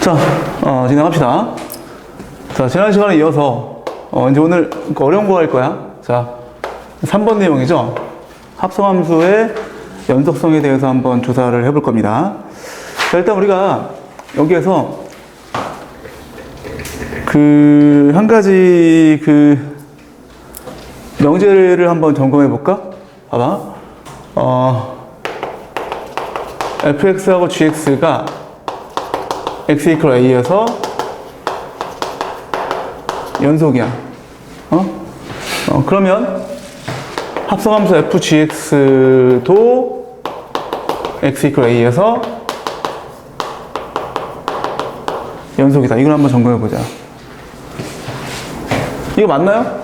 자, 진행합시다. 자, 지난 시간에 이어서, 이제 오늘 어려운 거 할 거야. 자, 3번 내용이죠. 합성함수의 연속성에 대해서 한번 조사를 해볼 겁니다. 자, 일단 우리가 여기에서 한 가지 명제를 한번 점검해 볼까? 봐봐. fx하고 gx가 x equal a에서 연속이야. 그러면 합성함수 fgx도 x equal a에서 연속이다. 이걸 한번 점검해 보자. 이거 맞나요?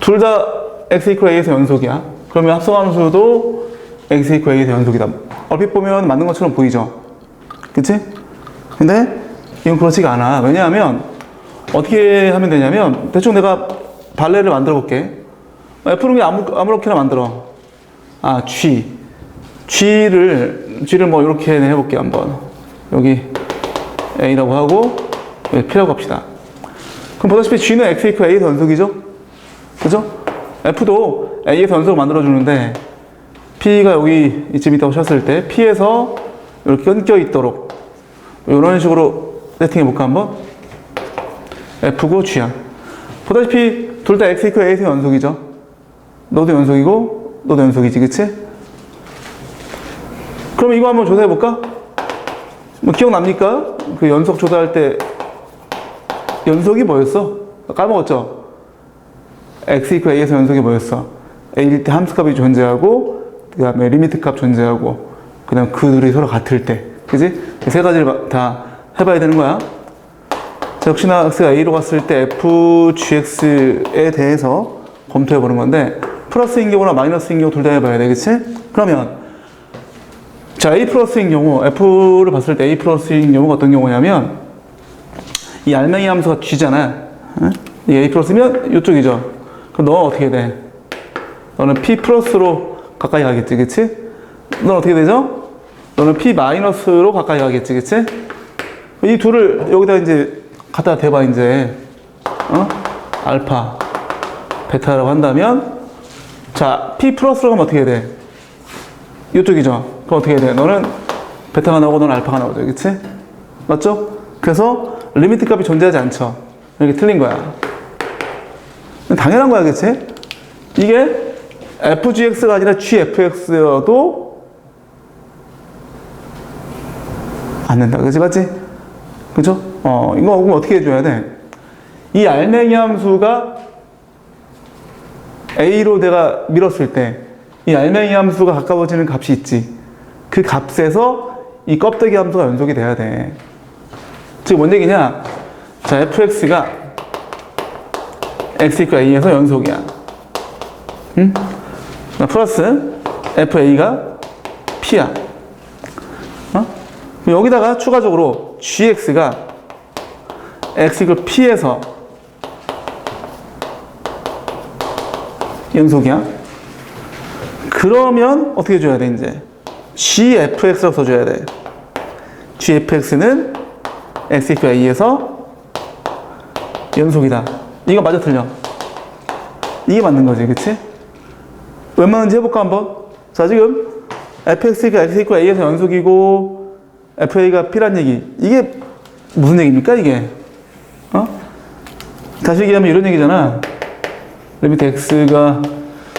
둘 다 x equal a에서 연속이야. 그러면 합성함수도 x equal a에서 연속이다. 얼핏 보면 맞는 것처럼 보이죠? 그치? 근데 이건 그렇지가 않아. 왜냐하면 어떻게 하면 되냐면 대충 내가 발레를 만들어 볼게. F는 그냥 아무렇게나 만들어. G를 뭐 이렇게 해볼게 한번. 여기 A라고 하고 여기 P라고 합시다. 그럼 보다시피 G는 X equal A에서 연속이죠? 그죠? F도 A에서 연속을 만들어주는데 P가 여기 이쯤 있다고 쳤을 때 P에서 이렇게 껴 있도록 이런 식으로 세팅해 볼까 한번? F고 G야. 보다시피 둘 다 X equal A에서 연속이죠? 너도 연속이고 너도 연속이지, 그치? 그럼 이거 한번 조사해 볼까? 뭐 기억납니까? 그 연속 조사할 때 연속이 뭐였어? 까먹었죠? X equal A에서 연속이 뭐였어? A일 때 함수값이 존재하고 그 다음에 리미트 값 존재하고 그 다음 그 둘이 서로 같을 때, 그지? 세 가지를 다 해봐야 되는 거야. 자, 역시나 x가 a로 갔을 때 fgx에 대해서 검토해 보는 건데 플러스인 경우나 마이너스인 경우 둘 다 해봐야 돼, 그치? 그러면 자, a 플러스인 경우, f를 봤을 때 a 플러스인 경우가 어떤 경우냐면 이 알맹이 함수가 g잖아. 이 a 플러스면 이쪽이죠. 그럼 너는 어떻게 돼? 너는 p 플러스로 가까이 가겠지, 그치? 넌 어떻게 되죠? 너는 p 마이너스로 가까이 가겠지, 그치? 이 둘을 여기다 이제 갖다 대봐, 이제. 알파, 베타라고 한다면, 자, p 플러스로 가면 어떻게 돼? 이쪽이죠? 그럼 어떻게 돼? 너는 베타가 나오고 너는 알파가 나오죠, 그치? 맞죠? 그래서 리미트 값이 존재하지 않죠? 이렇게 틀린 거야. 당연한 거야, 그치? 이게 fgx가 아니라 gfx여도 안 된다. 그치? 맞지? 그죠? 이거 그럼 어떻게 해줘야 돼? 이 알맹이 함수가 A로 내가 밀었을 때, 이 알맹이 함수가 가까워지는 값이 있지. 그 값에서 이 껍데기 함수가 연속이 돼야 돼. 즉, 뭔 얘기냐? 자, fx가 x equal a에서 연속이야. 응? 플러스 fa가 p야. 여기다가 추가적으로 gx가 x equal p에서 연속이야. 그러면 어떻게 줘야 돼, 이제? gfx라고 써줘야 돼. gfx는 x equal a에서 연속이다. 이거 맞아, 틀려? 이게 맞는 거지, 그치? 웬만한지 해볼까, 한번? 자, 지금 fx가 x equal a에서 연속이고 fa가 p란 얘기. 이게 무슨 얘기입니까, 이게? 다시 얘기하면 이런 얘기잖아. 리미트 x가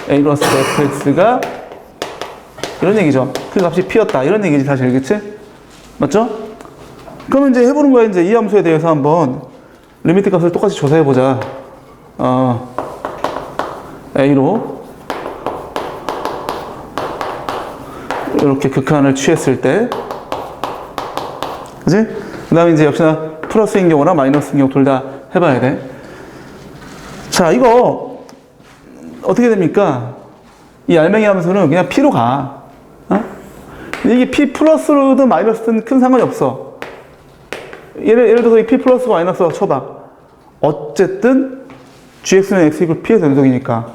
a로 왔을 때 fx가 이런 얘기죠. 그 값이 p였다. 이런 얘기지, 사실. 그치? 맞죠? 그러면 이제 해보는 거야. 이제 이 함수에 대해서 한번 리미트 값을 똑같이 조사해보자. a로 이렇게 극한을 취했을 때, 그치? 그 다음에 이제 역시나 플러스인 경우나 마이너스인 경우 둘 다 해봐야 돼. 자, 이거 어떻게 됩니까? 이 알맹이 함수는 그냥 p로 가. 이게 p 플러스든 마이너스든 큰 상관이 없어. 예를 들어서 이 p 플러스가 마이너스가 쳐봐. 어쨌든 gx는 x equal p에서 연속이니까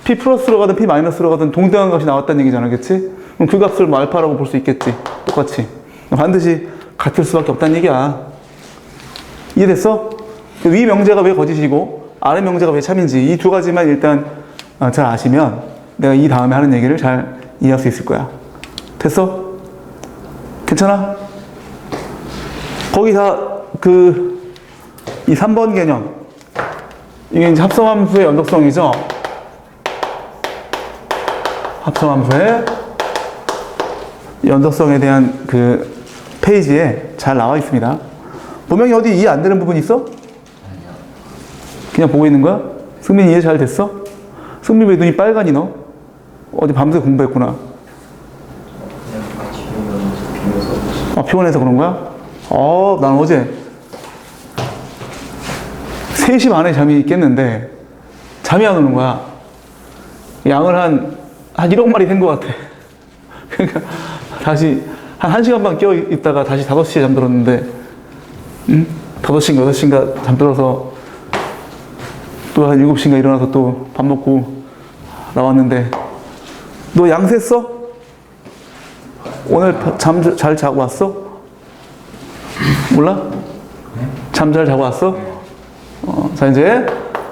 p 플러스로 가든 p 마이너스로 가든 동등한 값이 나왔다는 얘기잖아, 그치? 그럼 그 값을 뭐 알파라고 볼 수 있겠지, 똑같이. 반드시 같을 수밖에 없다는 얘기야. 이해됐어? 위 명제가 왜 거짓이고 아래 명제가 왜 참인지 이 두 가지만 일단 잘 아시면 내가 이 다음에 하는 얘기를 잘 이해할 수 있을 거야. 됐어? 괜찮아? 거기 다 이 3번 개념 이게 이제 합성함수의 연속성이죠? 합성함수의 연속성에 대한 페이지에 잘 나와 있습니다. 분명히 어디 이해 안 되는 부분 있어? 그냥 보고 있는 거야? 승민이 이해 잘 됐어? 승민 왜 눈이 빨가니 너? 어디 밤새 공부했구나. 그냥 같이 비면서 피곤해서 그런 거야? 난 어제 3시 반에 잠이 깼는데 잠이 안 오는 거야. 양을 한 1억 마리 된 것 같아. 그러니까 다시 한 1시간 반 깨어 있다가 다시 5시에 잠들었는데 5시인가 6시인가 잠들어서 또 한 7시인가 일어나서 또 밥 먹고 나왔는데 너 양 셌어? 오늘 잠 잘 자고 왔어? 몰라? 잠 잘 자고 왔어? 자 이제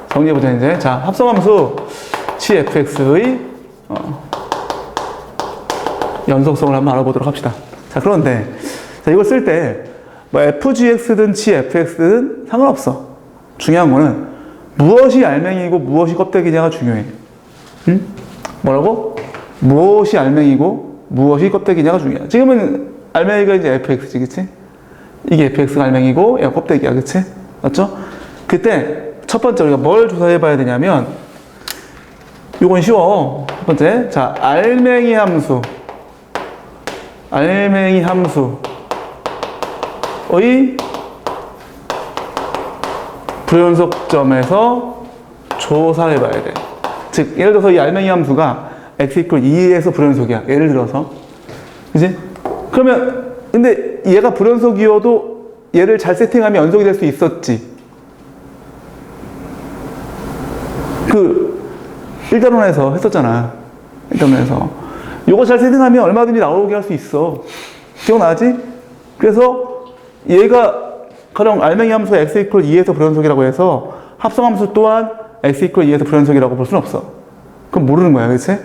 정리해보자 이제. 자 합성함수 CFX의 연속성을 한번 알아보도록 합시다. 자 그런데 자, 이걸 쓸 때 뭐 FGX든 CFX든 상관없어. 중요한 거는 무엇이 알맹이고 무엇이 껍데기냐가 중요해. 응? 뭐라고? 무엇이 알맹이고 무엇이 껍데기냐가 중요해. 지금은 알맹이가 이제 FX지, 그치? 이게 FX가 알맹이고 얘가 껍데기야, 그치? 맞죠? 그때 첫 번째 우리가 뭘 조사해 봐야 되냐면 요건 쉬워. 첫 번째, 자 알맹이 함수의 불연속점에서 조사해 봐야 돼. 즉 예를 들어서 이 알맹이 함수가 x = 2에서 불연속이야. 예를 들어서. 그지? 그러면 근데 얘가 불연속이어도 얘를 잘 세팅하면 연속이 될 수 있었지. 1단원에서 했었잖아. 1단원에서. 요거 잘 세팅하면 얼마든지 나오게 할 수 있어. 기억나지? 그래서 얘가 가령 알맹이 함수가 x = 2에서 불연속이라고 해서 합성함수 또한 x = 2에서 불연속이라고 볼 수는 없어. 그럼 모르는 거야, 그치?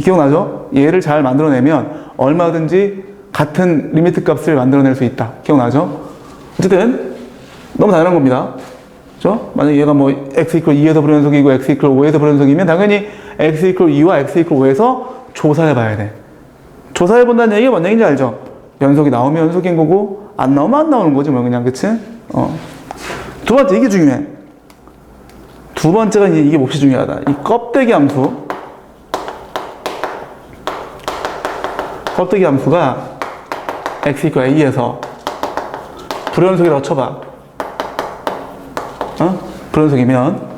기억나죠? 얘를 잘 만들어내면 얼마든지 같은 리미트 값을 만들어낼 수 있다. 기억나죠? 어쨌든 너무 당연한 겁니다. 그죠? 만약에 얘가 뭐 x = 2에서 불연속이고 x = 5에서 불연속이면 당연히 x = 2와 x = 5에서 조사해 봐야 돼. 조사해 본다는 얘기가 뭔 얘기인지 알죠? 연속이 나오면 연속인 거고 안 나오면 안 나오는 거지 뭐 그냥. 그치? 두 번째 이게 중요해. 두 번째가 이게 몹시 중요하다. 이 껍데기 함수가 x = a에서 불연속이라고 쳐봐. 불연속이면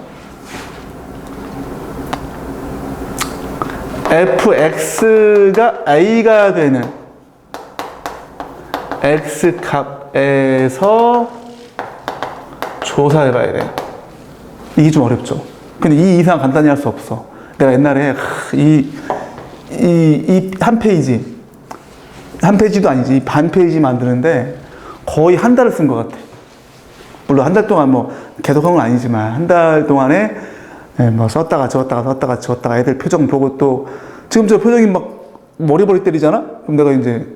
fx가 a가 되는 x값에서 조사해 봐야 돼. 이게 좀 어렵죠. 근데 이 이상 간단히 할 수 없어. 내가 옛날에 이 한 페이지도 아니지, 반 페이지 만드는데 거의 한 달을 쓴 것 같아. 물론 한 달 동안 뭐 계속한 건 아니지만 한 달 동안에 뭐 썼다가 지웠다가 애들 표정 보고 또 지금 저 표정이 막 머리 때리잖아? 그럼 내가 이제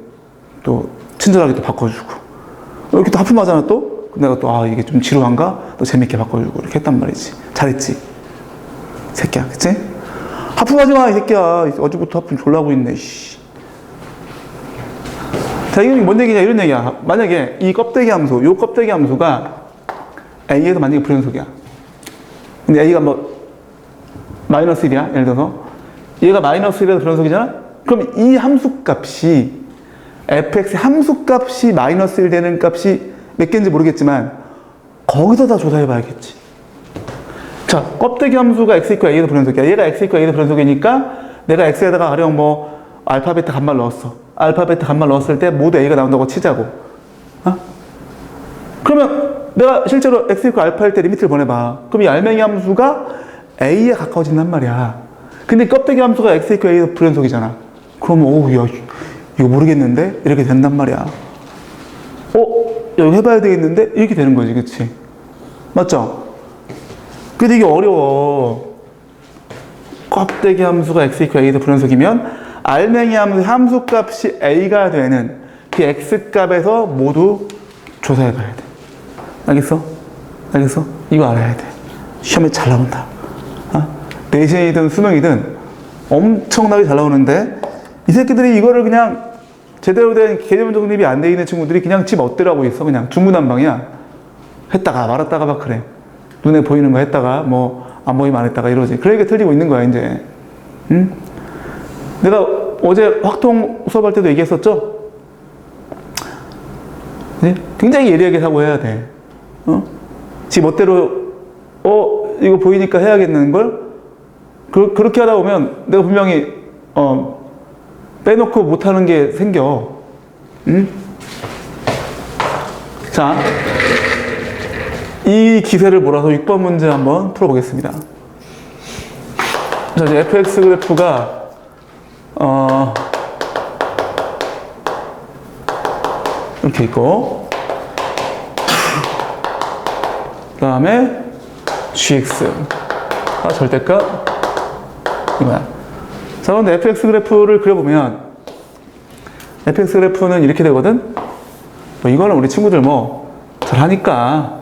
또 친절하게 또 바꿔주고 이렇게 또 하품하잖아 또? 그럼 내가 또 이게 좀 지루한가? 또 재밌게 바꿔주고 이렇게 했단 말이지. 잘했지? 새끼야, 그치? 하품하지 마, 이 새끼야. 어제부터 하품 졸라 하고 있네, 씨. 자, 이게 뭔 얘기냐, 이런 얘기야. 만약에 이 껍데기 함수가 A에서 만약에 불연속이야. 근데 A가 뭐, -1이야, 예를 들어서. 얘가 -1에서 불연속이잖아? 그럼 이 함수값이, fx의 함수값이 -1 되는 값이 몇 개인지 모르겠지만, 거기서 다 조사해 봐야겠지. 자, 껍데기 함수가 x = a에서 불연속이야. 얘가 x = a에서 불연속이니까, 내가 x에다가 가령 뭐, 알파, 베타 값만 넣었어. 알파, 베타 값만 넣었을 때 모두 a가 나온다고 치자고. 그러면 내가 실제로 x = 알파일 때 리미트를 보내봐. 그럼 이 알맹이 함수가 a에 가까워진단 말이야. 근데 껍데기 함수가 x = a에서 불연속이잖아. 그러면 야, 이거 모르겠는데? 이렇게 된단 말이야. 여기 해봐야 되겠는데? 이렇게 되는 거지, 그치? 맞죠? 근데 이게 어려워. 껍데기 함수가 x 이퀄 a에서 불연속이면 알맹이 함수 값이 a가 되는 그 x 값에서 모두 조사해 봐야 돼. 알겠어? 알겠어? 이거 알아야 돼. 시험에 잘 나온다. 내신이든 수능이든 엄청나게 잘 나오는데 이 새끼들이 이거를 그냥 제대로 된 개념 정립이 안 돼 있는 친구들이 그냥 지 멋대로 있어. 그냥 중구난방이야. 했다가 말았다가 막 그래. 눈에 보이는 거 했다가 뭐 안 보이면 안 했다가 이러지. 그러니까 틀리고 있는 거야 이제. 응? 내가 어제 확통 수업할 때도 얘기했었죠? 네? 굉장히 예리하게 사고해야 돼. 지 멋대로 이거 보이니까 해야겠는 걸 그렇게 하다 보면 내가 분명히 빼놓고 못하는 게 생겨. 응? 자, 이 기세를 몰아서 6번 문제 한번 풀어보겠습니다. 자, 이제 fx 그래프가 이렇게 있고 그 다음에 gx 절대값 이거야. 자, 그런데 fx 그래프를 그려보면 fx 그래프는 이렇게 되거든. 뭐 이거는 우리 친구들 뭐 잘하니까,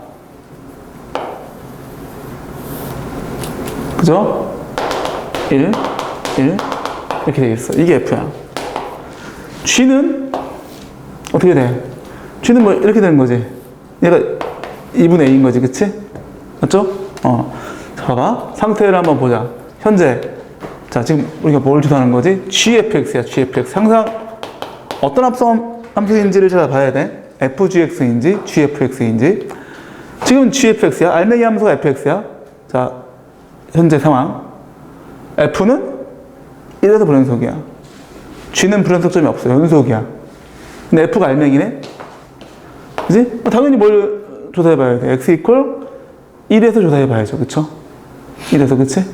그죠? 1 이렇게 되겠어. 이게 f야. g는 어떻게 돼? g는 뭐 이렇게 되는 거지. 얘가 2분의 a인 거지, 그치? 맞죠? 자, 봐봐. 상태를 한번 보자. 현재. 자, 지금 우리가 뭘 조사하는 거지? gfx야, gfx. 항상 어떤 함수인지를 찾아봐야 돼. fgx인지, gfx인지. 지금 gfx야. 알맹이 함수가 fx야. 자, 현재 상황. f는 1에서 불연속이야. g는 불연속점이 없어. 연속이야. 근데 f가 알맹이네? 그지? 당연히 뭘 조사해봐야 돼. x 이퀄 1에서 조사해봐야죠. 그쵸? 1에서, 그치?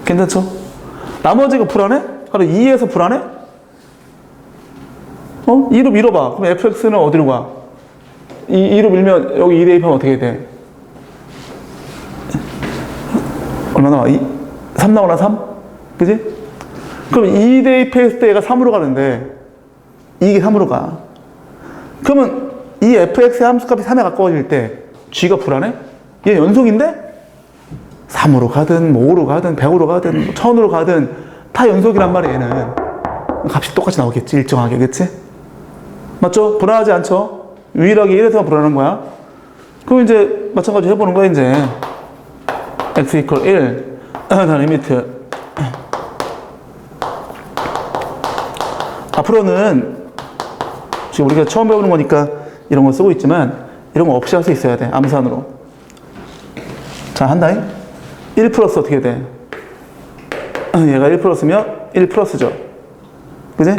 괜찮죠? 나머지가 불안해? 바로 2에서 불안해? 2로 밀어봐. 그럼 fx는 어디로 가? 2로 밀면 여기 2 대입하면 어떻게 돼? 얼마 나와? 3 나오나 3? 그지? 그럼 2 대입했을 때 얘가 3으로 가는데 이게 3으로 가. 그러면 이 fx의 함수값이 3에 가까워질 때 g가 불안해? 얘 연속인데? 3으로 가든 뭐 5로 가든 100으로 가든 1000으로 가든 다 연속이란 말이야. 얘는 값이 똑같이 나오겠지, 일정하게. 그치? 맞죠? 불안하지 않죠? 유일하게 1에서만 불안한 거야. 그럼 이제 마찬가지로 해보는 거야. 이제 x 이퀄 1 리미트. 앞으로는 지금 우리가 처음 배우는 거니까 이런 거 쓰고 있지만 이런 거 없이 할 수 있어야 돼. 암산으로. 자, 한다잉. 1 플러스 어떻게 돼? 얘가 1 플러스면 1 플러스죠. 그지?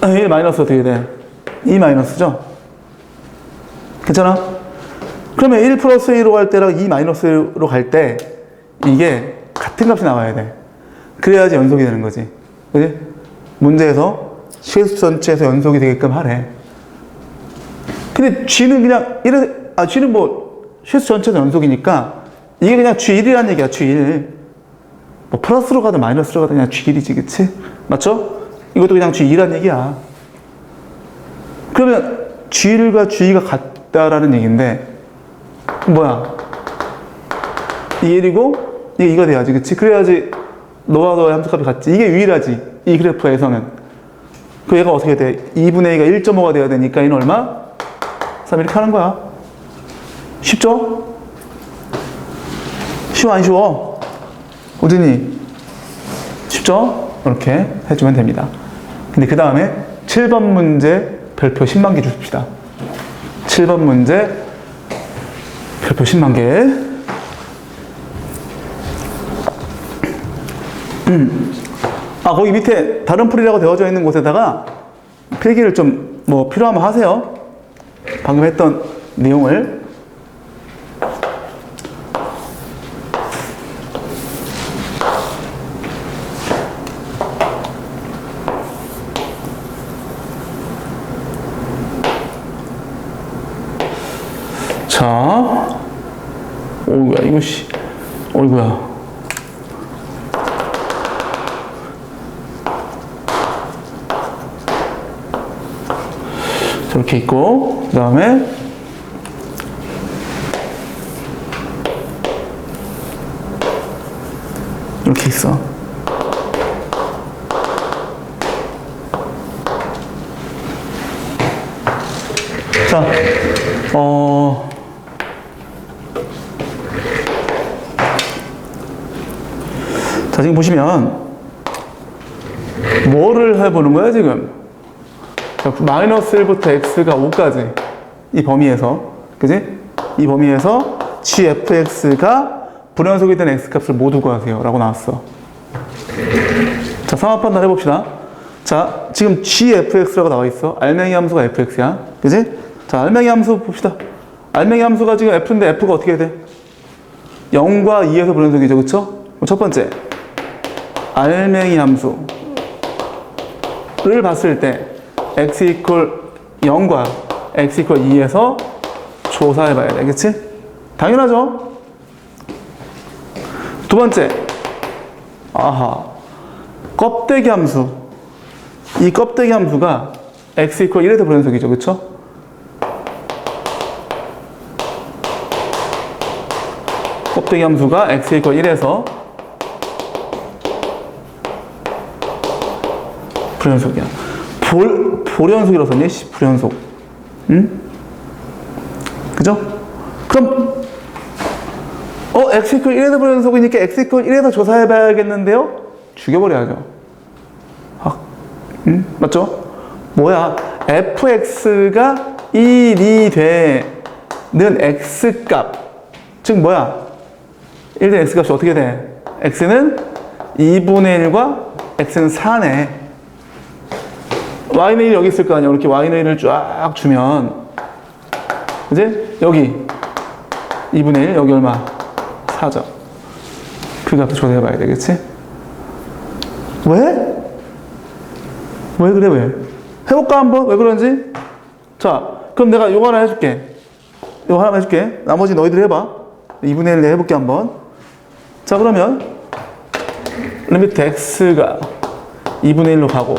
1 마이너스 어떻게 돼? 2 마이너스죠? 괜찮아? 그러면 1 플러스 1로 갈 때랑 2 마이너스로 갈 때 이게 같은 값이 나와야 돼. 그래야지 연속이 되는 거지. 그지? 문제에서 실수 전체에서 연속이 되게끔 하래. 근데 G는 그냥 G는 뭐 실수 전체에서 연속이니까 이게 그냥 G1이라는 얘기야. G1. 뭐 플러스로 가든 마이너스로 가든 그냥 G1이지, 그치? 맞죠? 이것도 그냥 G2라는 얘기야. 그러면 G1과 G2가 같다라는 얘기인데 뭐야? 이게 1이고 이게 2가 돼야지, 그치? 그래야지 너와 너의 함수값이 같지. 이게 유일하지, 이 그래프에서는. 그 얘가 어떻게 돼? 2분의 2가 1.5가 돼야 되니까 얘는 얼마? 3 이렇게 하는 거야. 쉽죠? 쉬워 안 쉬워? 우진이 쉽죠? 이렇게 해주면 됩니다. 근데 그 다음에 7번 문제 별표 10만 개 주십시다. 7번 문제 별표 10만 개. 거기 밑에 다른 풀이라고 되어져 있는 곳에다가 필기를 좀 뭐 필요하면 하세요. 방금 했던 내용을. 자, 어이구야, 이거 씨, 어이구야. 이렇게 있고, 그 다음에 이렇게 있어. 자, 자, 지금 보시면 뭐를 해보는 거야, 지금? 마이너스 1부터 x가 5까지 이 범위에서, 그지? 이 범위에서 gfx가 불연속이 된 x값을 모두 구하세요 라고 나왔어. 자, 상황 판단 해봅시다. 자, 지금 gfx라고 나와 있어. 알맹이 함수가 fx야, 그지? 자, 알맹이 함수 봅시다. 알맹이 함수가 지금 f인데 f가 어떻게 돼? 0과 2에서 불연속이죠, 그쵸? 그럼 첫 번째, 알맹이 함수를 봤을 때 x 이퀄 0과 x 이퀄 2에서 조사해봐야 돼, 그치? 당연하죠? 두 번째, 아하, 껍데기 함수. 이 껍데기 함수가 x 이퀄 1에서 불연속이죠, 그쵸? 껍데기 함수가 x 이퀄 1에서 불연속이야. 불연속이라고 썼니? 불연속. 응? 그죠? 그럼, x 이퀄 1에서 불연속이니까 x 이퀄 1에서 조사해봐야겠는데요? 죽여버려야죠. 아, 응? 맞죠? 뭐야? fx가 1이 되는 x값. 즉, 뭐야? 1된 x값이 어떻게 돼? x는 2분의 1과 x는 4네. y는 1 여기 있을 거 아니야. 이렇게 y는 1을 쫙 주면, 그지? 여기 2분의 1, 여기 얼마? 4죠. 그 값도 조사해봐야 되겠지? 왜? 왜 그래, 왜? 해볼까, 한번? 왜 그런지? 자, 그럼 내가 요거 하나 해줄게. 요거 하나 해줄게. 나머지 너희들 해봐. 2분의 1 해볼게, 한번. 자, 그러면 리미트 x가 2분의 1로 가고,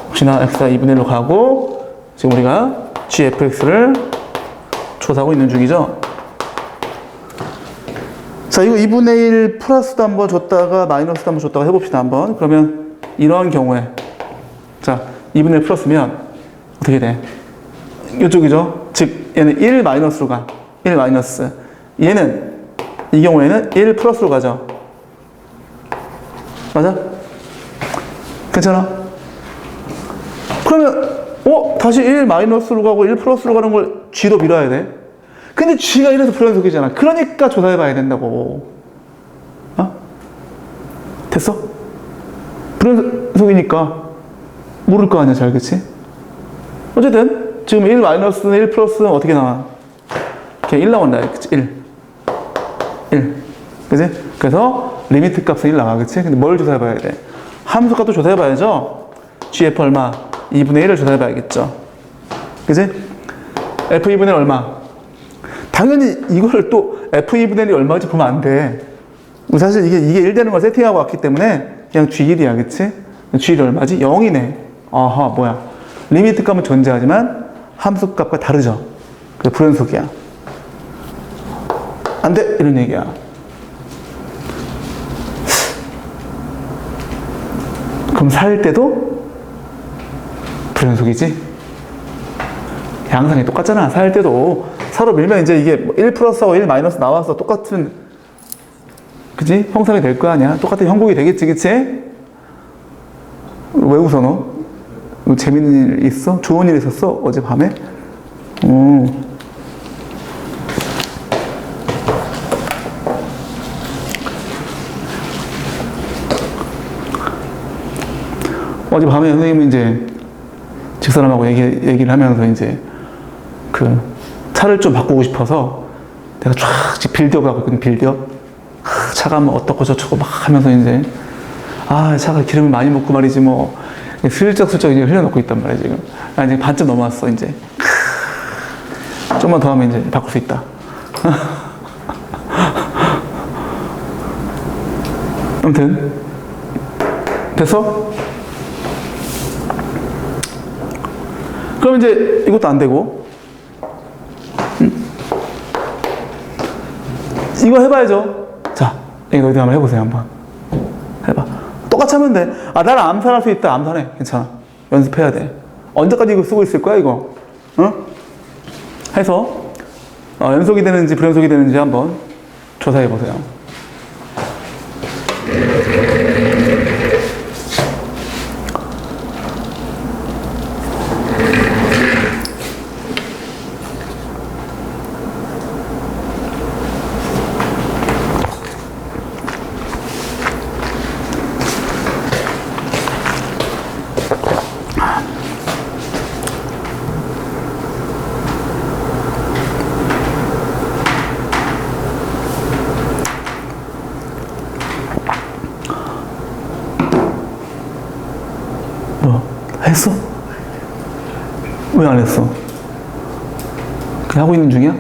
혹시나 x가 2분의 1로 가고, 지금 우리가 gfx를 조사하고 있는 중이죠. 자, 이거 2분의 1 플러스도 한번 줬다가 마이너스도 한번 줬다가 해봅시다, 한번. 그러면 이러한 경우에, 자, 2분의 1 플러스면 어떻게 돼? 이쪽이죠? 즉, 얘는 1 마이너스로 가. 1 마이너스. 얘는, 이 경우에는 1 플러스로 가죠. 맞아? 괜찮아? 그러면, 다시 1 마이너스로 가고 1 플러스로 가는 걸 g로 밀어야 돼. 근데 g가 1에서 불연속이잖아. 그러니까 조사해봐야 된다고. 됐어? 불연속이니까 모를 거 아니야, 잘, 그치? 어쨌든 지금 1 마이너스는 1 플러스는 어떻게 나와? 그냥 1 나온다, 그치? 1. 그치? 그래서 리미트 값은 1 나와, 그치? 근데 뭘 조사해봐야 돼? 함수 값도 조사해봐야죠. gf 얼마? 2분의 1을 조사해봐야겠죠. 그치? f 2분의 1 얼마? 당연히 이걸 또 f2분의 1이 얼마인지 보면 안 돼. 사실 이게 1 되는 걸 세팅하고 왔기 때문에 그냥 g1이야, 그치? g1이 얼마지? 0이네. 아하, 뭐야. 리미트 값은 존재하지만 함수 값과 다르죠. 그래서 불연속이야. 안 돼! 이런 얘기야. 그럼 살 때도 불연속이지? 양상이 똑같잖아. 살 때도 서로 밀면 이제 이게 1 플러스하고 1 마이너스 나와서 똑같은, 그지? 형상이 될 거 아니야? 똑같은 형국이 되겠지, 그치? 왜 웃어, 너? 재밌는 일 있어? 좋은 일 있었어? 어젯밤에? 어젯밤에 선생님은 이제 집사람하고 얘기를 하면서 이제 차를 좀 바꾸고 싶어서 내가 쫙 빌드업 하고 있거든, 빌드업. 차가 뭐 어떻고 저쩌고 막 하면서 이제, 차가 기름을 많이 먹고 말이지 뭐, 슬쩍슬쩍 이제 흘려놓고 있단 말이야, 지금. 이제 반쯤 넘어왔어, 이제. 좀만 더 하면 이제 바꿀 수 있다. 아무튼 됐어? 그럼 이제 이것도 안 되고 이거 해봐야죠. 자, 이거 너희들 한번 해보세요. 한번 해봐. 똑같이 하면 돼. 아, 나는 암산할 수 있다. 암산해. 괜찮아. 연습해야 돼. 언제까지 이거 쓰고 있을 거야 이거? 응? 해서 연속이 되는지 불연속이 되는지 한번 조사해 보세요. 했어? 왜 안 했어? 그냥 하고 있는 중이야?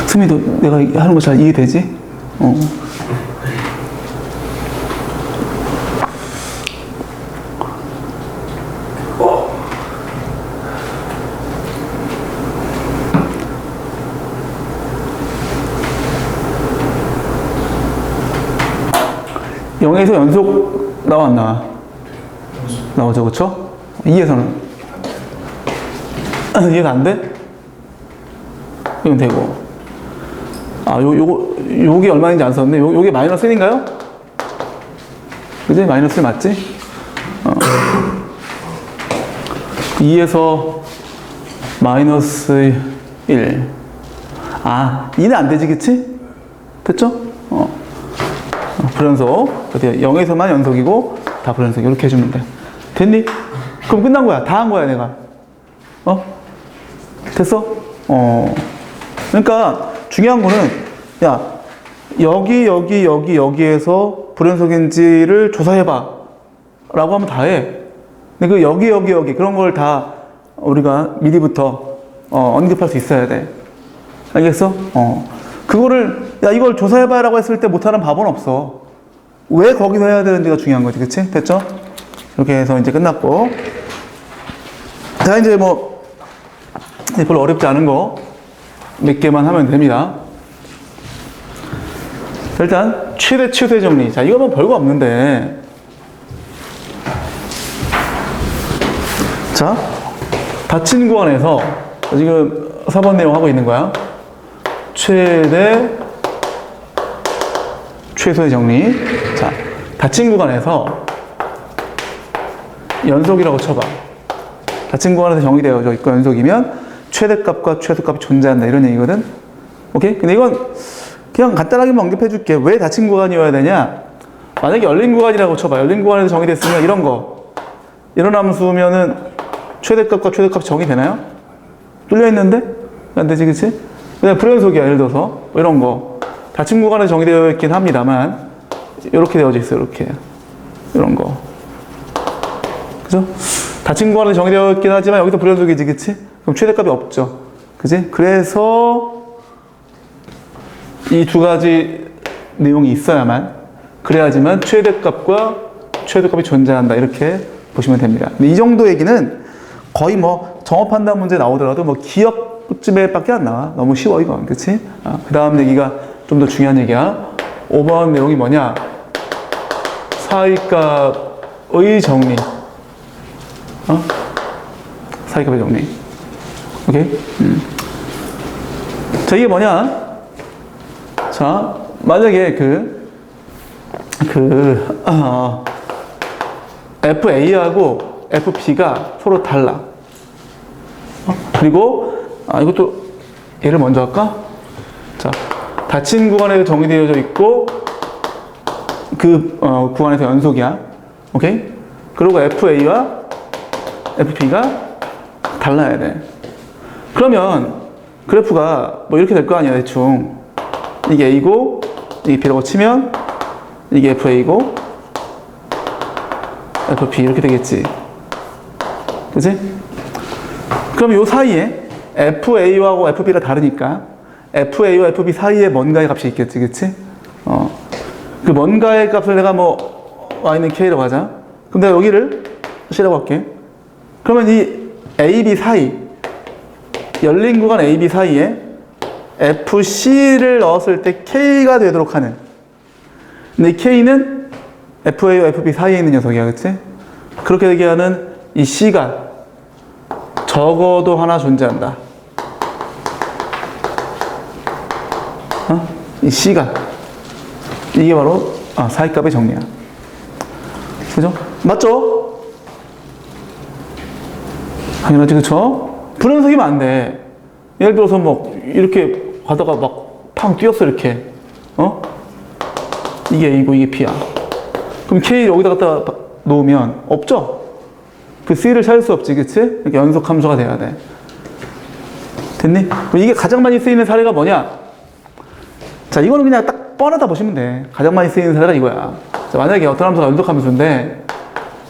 승민이 너 내가 하는 거 잘 이해되지? 영에서 연속 나와 안 나와? 나오죠, 그쵸? 2에서는 이해가 안 돼? 이건 되고. 아, 요게 얼마인지 안 썼네. 요게 마이너스 1인가요? 그지? 마이너스 1 맞지? 2에서 마이너스 1. 아, 2는 안 되지, 그치? 됐죠? 불연속. 0에서만 연속이고, 다 불연속. 이렇게 해주면 돼. 됐니? 그럼 끝난 거야. 다 한 거야, 내가. 됐어? 그러니까 중요한 거는, 야, 여기에서 불연속인지를 조사해봐. 라고 하면 다 해. 근데 그 여기, 그런 걸 다 우리가 미리부터, 언급할 수 있어야 돼. 알겠어? 그거를, 야, 이걸 조사해봐. 라고 했을 때 못하는 바보는 없어. 왜 거기서 해야 되는지가 중요한 거지. 그치? 됐죠? 이렇게 해서 이제 끝났고. 자, 이제 뭐, 별로 어렵지 않은 거 몇 개만 하면 됩니다. 일단, 최대 치수의 정리. 자, 이거 뭐 별거 없는데. 자, 닫힌 구간에서 지금 4번 내용 하고 있는 거야. 최대, 최소의 정리. 자, 닫힌 구간에서 연속이라고 쳐봐. 닫힌 구간에서 정의되어져 있고 연속이면 최대값과 최소값이 존재한다 이런 얘기거든. 오케이? 근데 이건 그냥 간단하게만 언급해 줄게. 왜 닫힌 구간이어야 되냐? 만약에 열린 구간이라고 쳐봐. 열린 구간에서 정의됐으면 이런 거. 이런 함수면은 최대값과 최소값이 정의되나요? 뚫려 있는데? 안 되지, 그치? 그냥 불연속이야, 예를 들어서. 뭐 이런 거. 닫힌 구간에 정의되어 있긴 합니다만 이렇게 되어져 있어요, 이렇게. 이런 거. 그죠? 닫힌 구간에 정의되어 있긴 하지만 여기서 불연속이지, 그치? 그럼 최대값이 없죠. 그치? 그래서 이 두 가지 내용이 있어야만, 그래야지만 최대값과 최소값이 존재한다. 이렇게 보시면 됩니다. 근데 이 정도 얘기는 거의 뭐 정어 판단 문제 나오더라도 뭐 기억쯤에 밖에 안 나와. 너무 쉬워, 이건. 그치? 그 다음 얘기가 좀 더 중요한 얘기야. 5번 내용이 뭐냐? 사이값의 정리. 사이값의 정리. 오케이? 자, 이게 뭐냐? 자, 만약에 FA하고 FP가 서로 달라. 그리고, 이것도 얘를 먼저 할까? 자, 닫힌 구간에서 정의되어져 있고, 그, 구간에서 연속이야. 오케이? 그리고 FA와 FP가 달라야 돼. 그러면 그래프가 뭐 이렇게 될 거 아니야, 대충. 이게 A고, 이게 B라고 치면, 이게 FA고, FP 이렇게 되겠지. 그치? 그럼 요 사이에 FA하고 FB가 다르니까 FA와 FB 사이에 뭔가의 값이 있겠지, 그치? 그 뭔가의 값을 내가 뭐 Y는 K라고 하자. 그럼 내가 여기를 C라고 할게. 그러면 이 AB 사이, 열린 구간 AB 사이에 FC를 넣었을 때 K가 되도록 하는, 근데 이 K는 FA와 FB 사이에 있는 녀석이야, 그치? 그렇게 얘기하는 이 C가 적어도 하나 존재한다. 이 C가 이게 바로 사이값의 정리야. 그죠? 맞죠? 당연하지, 그쵸? 불연속이면 안 돼. 예를 들어서 뭐 이렇게 가다가 막 팡 뛰었어, 이렇게. 이게 A고 이게 B야. 그럼 K 여기다 갖다 놓으면 없죠? 그 C를 찾을 수 없지, 그치? 이렇게 연속 함수가 돼야 돼. 됐니? 이게 가장 많이 쓰이는 사례가 뭐냐? 자, 이거는 그냥 딱 뻔하다 보시면 돼. 가장 많이 쓰이는 사례가 이거야. 자, 만약에 어떤 함수가 연속 함수인데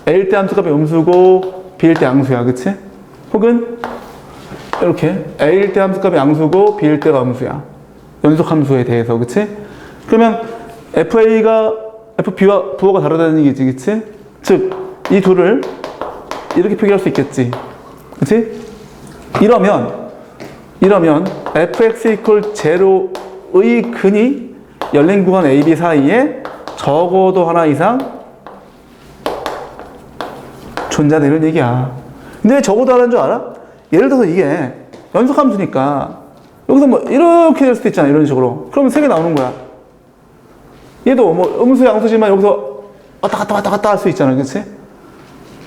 A일 때 함수값이 음수고 B일 때 양수야, 그치? 혹은 이렇게 A일 때 함수값이 양수고 B일 때가 음수야. 연속 함수에 대해서, 그치? 그러면 FA가 FB와 부호가 다르다는 얘기지, 그치? 즉, 이 둘을 이렇게 표기할 수 있겠지, 그치? 이러면 fx equal 0의 근이 열린 구간 AB 사이에 적어도 하나 이상 존재되는 얘기야. 근데 왜 적어도 하나인 줄 알아? 예를 들어서 이게 연속함수니까 여기서 뭐 이렇게 될 수도 있잖아, 이런 식으로. 그러면 3개 나오는 거야. 얘도 뭐 음수 양수지만 여기서 왔다 갔다 할 수 있잖아, 그치?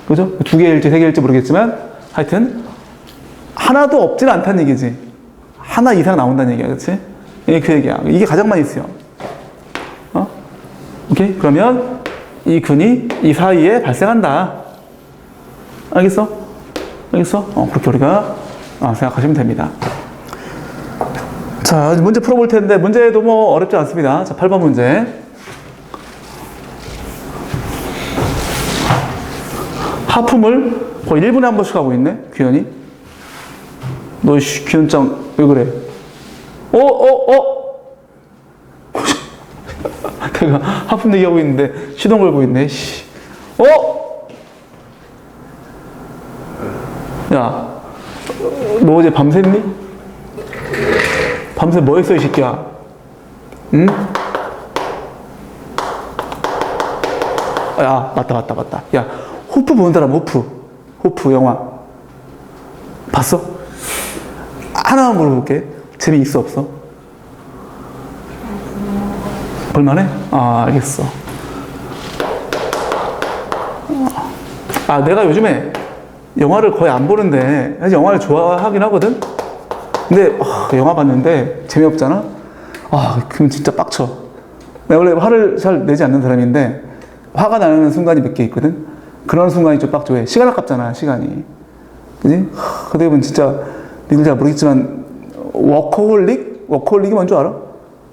그죠? 2개일지 3개일지 모르겠지만 하여튼 하나도 없진 않다는 얘기지. 하나 이상 나온다는 얘기야, 그치? 이게 그 얘기야. 이게 가장 많이 쓰여. 오케이? 그러면 이 근이 이 사이에 발생한다. 알겠어? 그렇게 우리가 생각하시면 됩니다. 자, 문제 풀어볼 텐데 문제도 뭐 어렵지 않습니다. 자, 8번 문제. 하품을 거의 1분에 한 번씩 하고 있네, 규현이. 너, 규현짱, 왜 그래? 내가 하품 얘기하고 있는데 시동 걸고 있네, 씨. 야, 너 어제 밤샜니? 밤새 뭐 했어, 이 새끼야? 응? 야, 맞다. 야, 호프 보는 사람, 호프 영화 봤어? 하나만 물어볼게. 재미있어, 없어? 볼만해? 알겠어. 내가 요즘에 영화를 거의 안 보는데 사실 영화를 좋아하긴 하거든? 근데 영화 봤는데 재미없잖아? 그럼 진짜 빡쳐. 내가 원래 화를 잘 내지 않는 사람인데 화가 나는 순간이 몇 개 있거든? 그런 순간이 좀 빡쳐해. 시간 아깝잖아, 시간이. 그지? 그러다 보면 진짜 니들 잘 모르겠지만 워커홀릭이 뭔 줄 알아?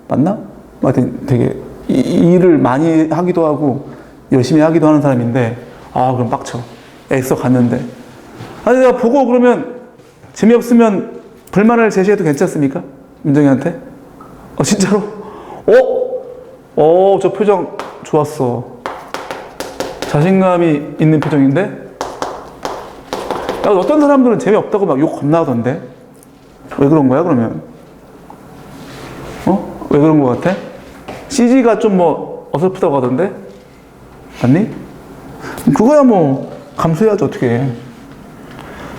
맞나? 하여튼 되게 일을 많이 하기도 하고 열심히 하기도 하는 사람인데 그럼 빡쳐. 애써 갔는데 내가 보고 그러면 재미없으면 불만을 제시해도 괜찮습니까? 민정이한테? 진짜로? 저 표정 좋았어. 자신감이 있는 표정인데? 어떤 사람들은 재미없다고 막 욕 겁나 하던데? 왜 그런 거야, 그러면? 왜 그런 거 같아? CG가 좀 뭐 어설프다고 하던데? 맞니? 그거야 뭐 감수해야지, 어떻게 해.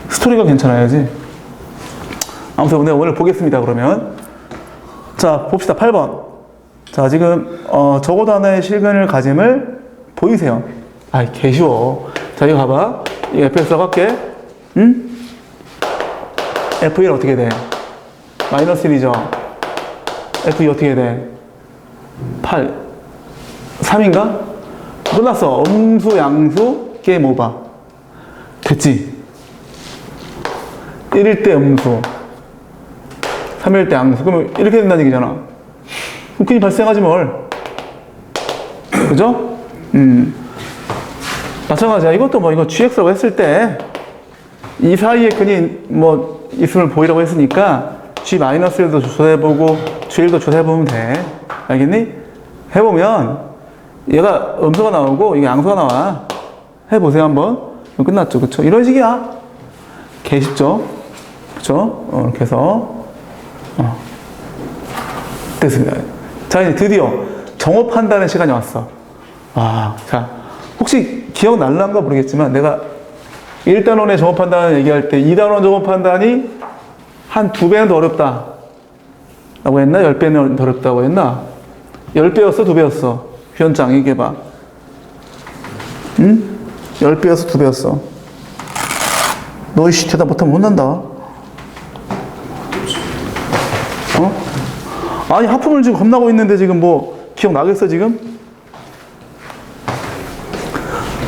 스토리가 괜찮아야지. 아무튼 오늘 보겠습니다, 그러면. 자, 봅시다. 8번. 자, 지금 적어도 하나의 실근을 가짐을 보이세요. 개 쉬워. 자, 이거 봐봐. 이 fx라고 할게. 응? f1은 어떻게 돼? 마이너스 1이죠. f2 어떻게 돼? 8. 3인가? 끝났어. 음수, 양수, 게임 오버. 됐지? 1일 때 음수, 3일 때 양수. 그러면 이렇게 된다는 얘기잖아. 근이 발생하지 뭘. 그죠? 마찬가지야. 이것도 뭐 이거 gx라고 했을 때 이 사이에 근이 뭐 있음을 보이라고 했으니까 G-1도 조사해보고 G1도 조사해보면 돼. 알겠니? 해보면 얘가 음수가 나오고 이게 양수가 나와. 해보세요 한번. 그럼 끝났죠. 그쵸? 이런 식이야. 개 쉽죠? 그쵸? 이렇게 해서 됐습니다. 자, 이제 드디어 정오 판단의 시간이 왔어. 자, 혹시 기억날란가 모르겠지만 내가 1단원의 정오 판단을 얘기할 때 2단원 정오 판단이 한 2배는 더 어렵다 라고 했나? 10배는 더 어렵다고 했나? 10배였어? 2배였어? 위원장 얘기해봐. 응? 10배였어? 2배였어? 너 이씨 대답 못하면 혼난다. 아니 하품을 지금 겁나고 있는데 지금 뭐 기억나겠어 지금?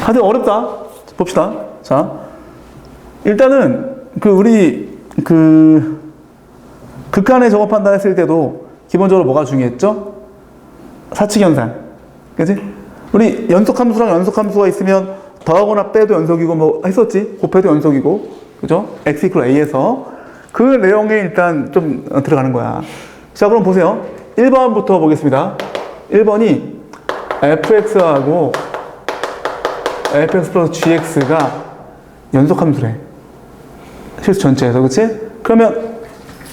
하여튼 어렵다. 봅시다. 자, 일단은 우리 극한의 정오 판단했을 때도 기본적으로 뭐가 중요했죠? 사칙현상. 그치? 우리 연속함수랑 연속함수가 있으면 더하거나 빼도 연속이고 뭐 했었지? 곱해도 연속이고. 그죠? x = a에서 그 내용에 일단 좀 들어가는 거야. 자, 그럼 보세요. 1번부터 보겠습니다. 1번이 fx하고 fx 플러스 gx가 연속함수래. 실수 전체에서, 그치? 그러면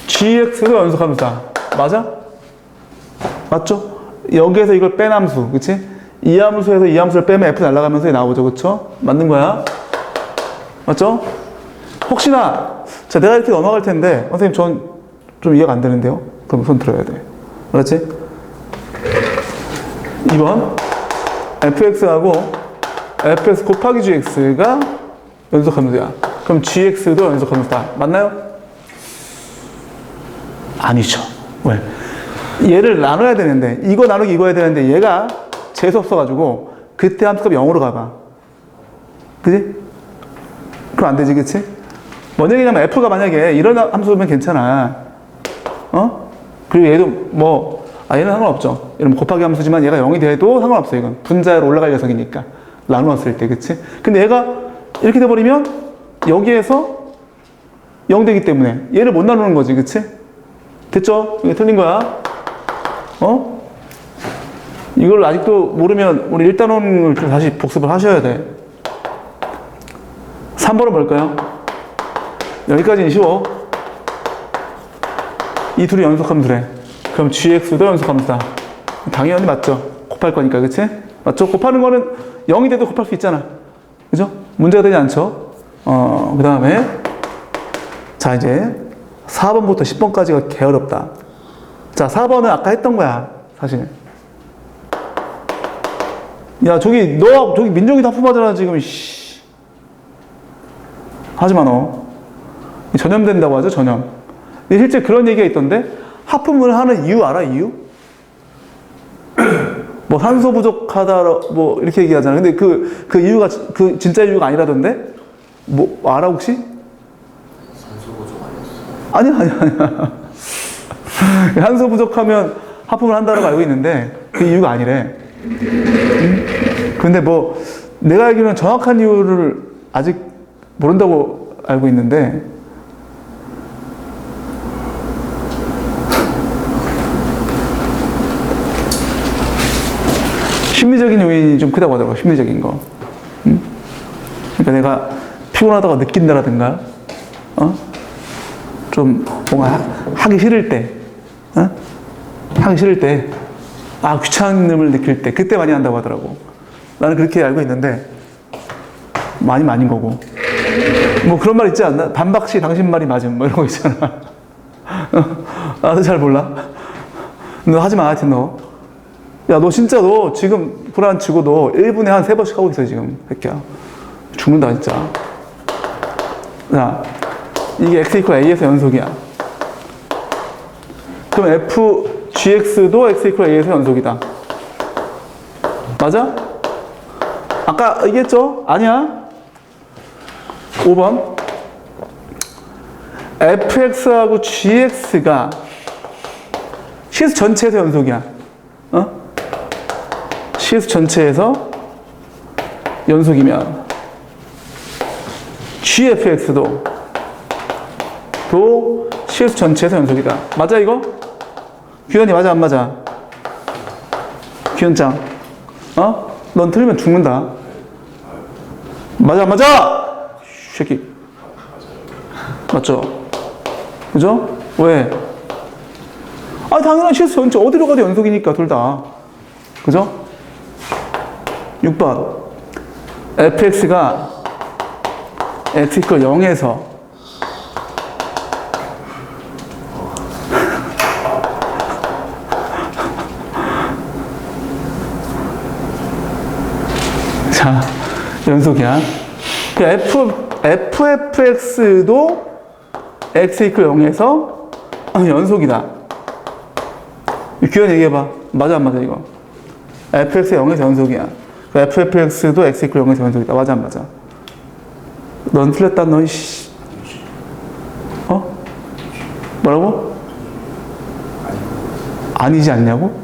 gx도 연속함수다. 맞아? 맞죠? 여기에서 이걸 뺀 함수, 그치? 이 함수에서 이 함수를 빼면 f 날아가면서 나오죠, 그쵸? 맞는 거야. 맞죠? 혹시나, 자, 내가 이렇게 넘어갈 텐데, 선생님, 전 좀 이해가 안 되는데요? 그럼 손 들어야 돼. 그렇지? 2번. fx하고 fx 곱하기 gx가 연속함수야. 그럼 gx도 연속함수다. 맞나요? 아니죠. 왜? 얘를 나눠야 되는데, 이거 나누기 이거 해야 되는데, 얘가 재수 없어가지고, 그때 함수값이 0으로 가봐. 그지? 그럼 안 되지, 그치? 뭔 얘기냐면, f가 만약에 이런 함수면 괜찮아. 그리고 얘도 뭐, 얘는 상관없죠. 이런 곱하기 함수지만 얘가 0이 돼도 상관없어, 이건. 분자로 올라갈 녀석이니까. 나누었을 때, 그치? 근데 얘가 이렇게 돼버리면, 여기에서 0 되기 때문에, 얘를 못 나누는 거지, 그치? 됐죠? 이게 틀린 거야. 이걸 아직도 모르면 우리 1단원을 다시 복습을 하셔야 돼. 3번은 뭘까요? 여기까지는 쉬워. 이 둘이 연속함수래. 그럼 gx도 연속함수다. 당연히 맞죠? 곱할 거니까, 그치? 맞죠? 곱하는 거는 0이 돼도 곱할 수 있잖아. 그죠? 문제가 되지 않죠? 그 다음에 자, 이제 4번부터 10번까지가 개 어렵다. 자, 4번은 아까 했던 거야, 사실. 야, 저기 민정이도 하품하잖아, 지금, 씨. 하지 마, 너. 전염된다고 하죠, 전염. 근데 실제 그런 얘기가 있던데, 하품을 하는 이유 알아, 이유? 뭐, 산소 부족하다, 뭐, 이렇게 얘기하잖아. 근데 그 이유가, 진짜 이유가 아니라던데? 뭐, 알아, 혹시? 산소 부족 아니었어? 아니야. 산소 부족하면 하품을 한다고 알고 있는데, 그 이유가 아니래. 근데 뭐, 내가 알기로는 정확한 이유를 아직 모른다고 알고 있는데, 심리적인 요인이 좀 크다고 하더라고, 심리적인 거. 그러니까 내가 피곤하다고 느낀다라든가, 좀 뭔가 하기 싫을 때, 하기 싫을 때, 귀찮음을 느낄 때, 그때 많이 한다고 하더라고. 나는 그렇게 알고 있는데, 많이 아닌 거고. 뭐 그런 말 있지 않나? 반박시 당신 말이 맞음, 뭐 이런 거 있잖아. 나도 잘 몰라. 너 하지 마, 하여튼 너. 야, 너 진짜 너 지금 불안 치고 너 1분에 한 3번씩 하고 있어, 지금. 새끼야. 죽는다, 진짜. 자, 이게 x = a에서 연속이야. 그럼 gx도 x = a에서 연속이다. 맞아? 아까 얘기했죠? 아니야? 5번. fx하고 gx가 시스 전체에서 연속이야. 시스 전체에서 연속이면 GFX도 실수 전체에서 연속이다. 맞아 이거? 규현이 맞아 안 맞아? 규현짱 넌 틀리면 죽는다. 맞아 안 맞아? 새끼 맞죠? 그죠? 왜? 당연한 실수 전체 어디로 가도 연속이니까 둘 다. 그죠? 6번 fx가 x 이퀄 0에서 자 연속이야. fx도 x 이퀄 0에서 연속이다. 규현 얘기해봐. 맞아 안 맞아 이거? fx 0에서 연속이야. fx도 x 이퀄 0에서 연속이다. 맞아 안 맞아? 넌 틀렸다 너 씨. 뭐라고? 아니지 않냐고?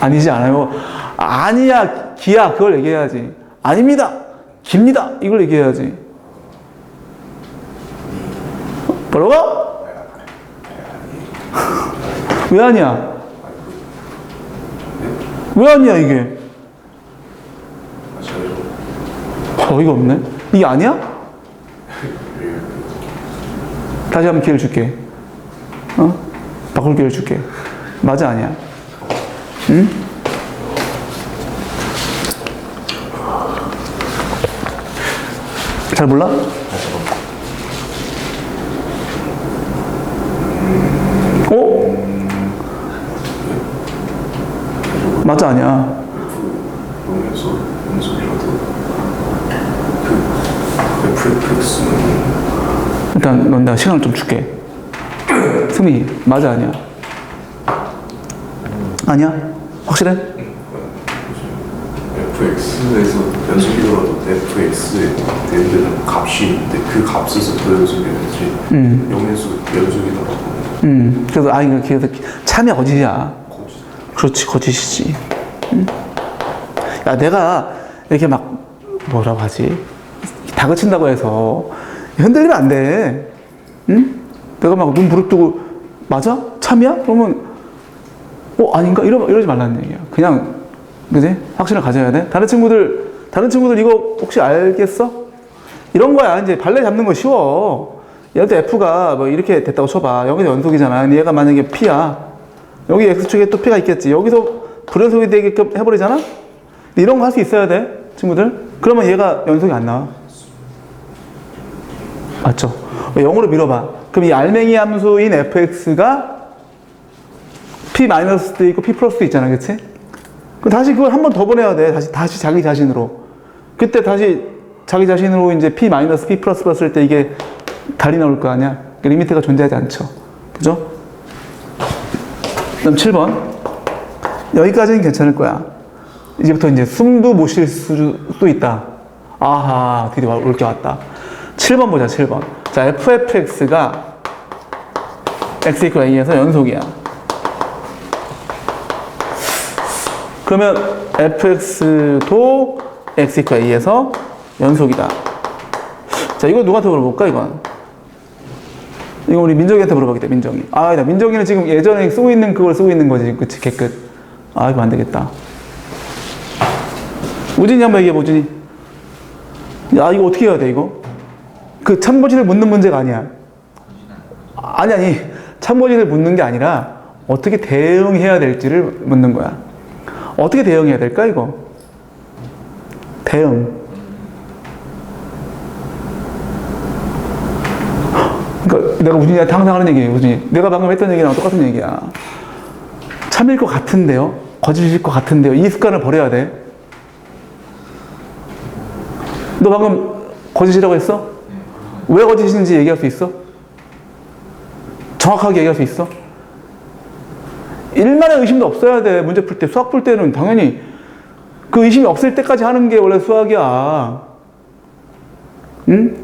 아니지 않아요. 아니야 기야 그걸 얘기해야지. 아닙니다 깁니다 이걸 얘기해야지. 뭐라고? 왜 아니야? 왜 아니야 이게? 어이가 없네. 이게 아니야? 다시 한번 기회를 줄게. 바꿀 기회를 줄게. 맞아 아니야? 응? 잘 몰라? 맞아 아니야? 일단 넌 내가 시간을 좀 줄게. 승민이 맞아 아니야? 아니야? 확실해? fx에서 연속이더라도 fx에 대입되는 값이 있는데 그 값에서 더 연속이어야지 0에서 연속이더라도 그래서 그래서 참이 거짓이야. 그렇지 거짓이지. 야 내가 이렇게 막 뭐라고 하지? 다그친다고 해서 흔들리면 안 돼. 응? 내가 막 눈 부릅뜨고 맞아? 참이야? 그러면 아닌가? 이러지 말라는 얘기야. 그냥 그지? 확신을 가져야 돼. 다른 친구들 이거 혹시 알겠어? 이런 거야. 이제 발레 잡는 거 쉬워. 얘도 F가 뭐 이렇게 됐다고 쳐봐. 여기서 연속이잖아. 근데 얘가 만약에 P야. 여기 X축에 또 P가 있겠지. 여기서 불연속이 되게끔 해버리잖아? 근데 이런 거 할 수 있어야 돼. 친구들. 그러면 얘가 연속이 안 나와. 맞죠? 0으로 밀어봐. 그럼 이 알맹이 함수인 fx가 p-도 있고 p 플러스도 있잖아. 그치? 그럼 다시 그걸 한 번 더 보내야 돼. 다시 자기 자신으로. 그때 다시 자기 자신으로 이제 p-, p 플러스 봤을 때 이게 달이 나올 거 아니야? 그 리미트가 존재하지 않죠. 그죠? 그다음 7번. 여기까지는 괜찮을 거야. 이제부터 이제 숨도 못 쉴 수도 있다. 아하, 드디어 올 게 왔다. 7번 보자, 7번. 자, fx가 x 이퀄 a에서 연속이야. 그러면 fx도 x 이퀄 a에서 연속이다. 자, 이거 누구한테 물어볼까, 이건? 이거 우리 민정이한테 물어보겠다, 민정이. 나 민정이는 지금 예전에 쓰고 있는 그걸 쓰고 있는 거지, 그치, 개끝. 이거 안 되겠다. 우진이 한번 얘기해, 우진이. 야, 이거 어떻게 해야 돼, 이거? 그 참고지를 묻는 문제가 아니야. 아니. 참고지를 묻는 게 아니라 어떻게 대응해야 될지를 묻는 거야. 어떻게 대응해야 될까, 이거? 대응. 그러니까 내가 우진이한테 항상 하는 얘기예요, 우진이. 내가 방금 했던 얘기랑 똑같은 얘기야. 참일 것 같은데요? 거짓일 것 같은데요? 이 습관을 버려야 돼. 너 방금 거짓이라고 했어? 왜 거짓인지 얘기할 수 있어? 정확하게 얘기할 수 있어? 일만의 의심도 없어야 돼. 문제 풀 때, 수학 풀 때는 당연히 그 의심이 없을 때까지 하는 게 원래 수학이야. 응?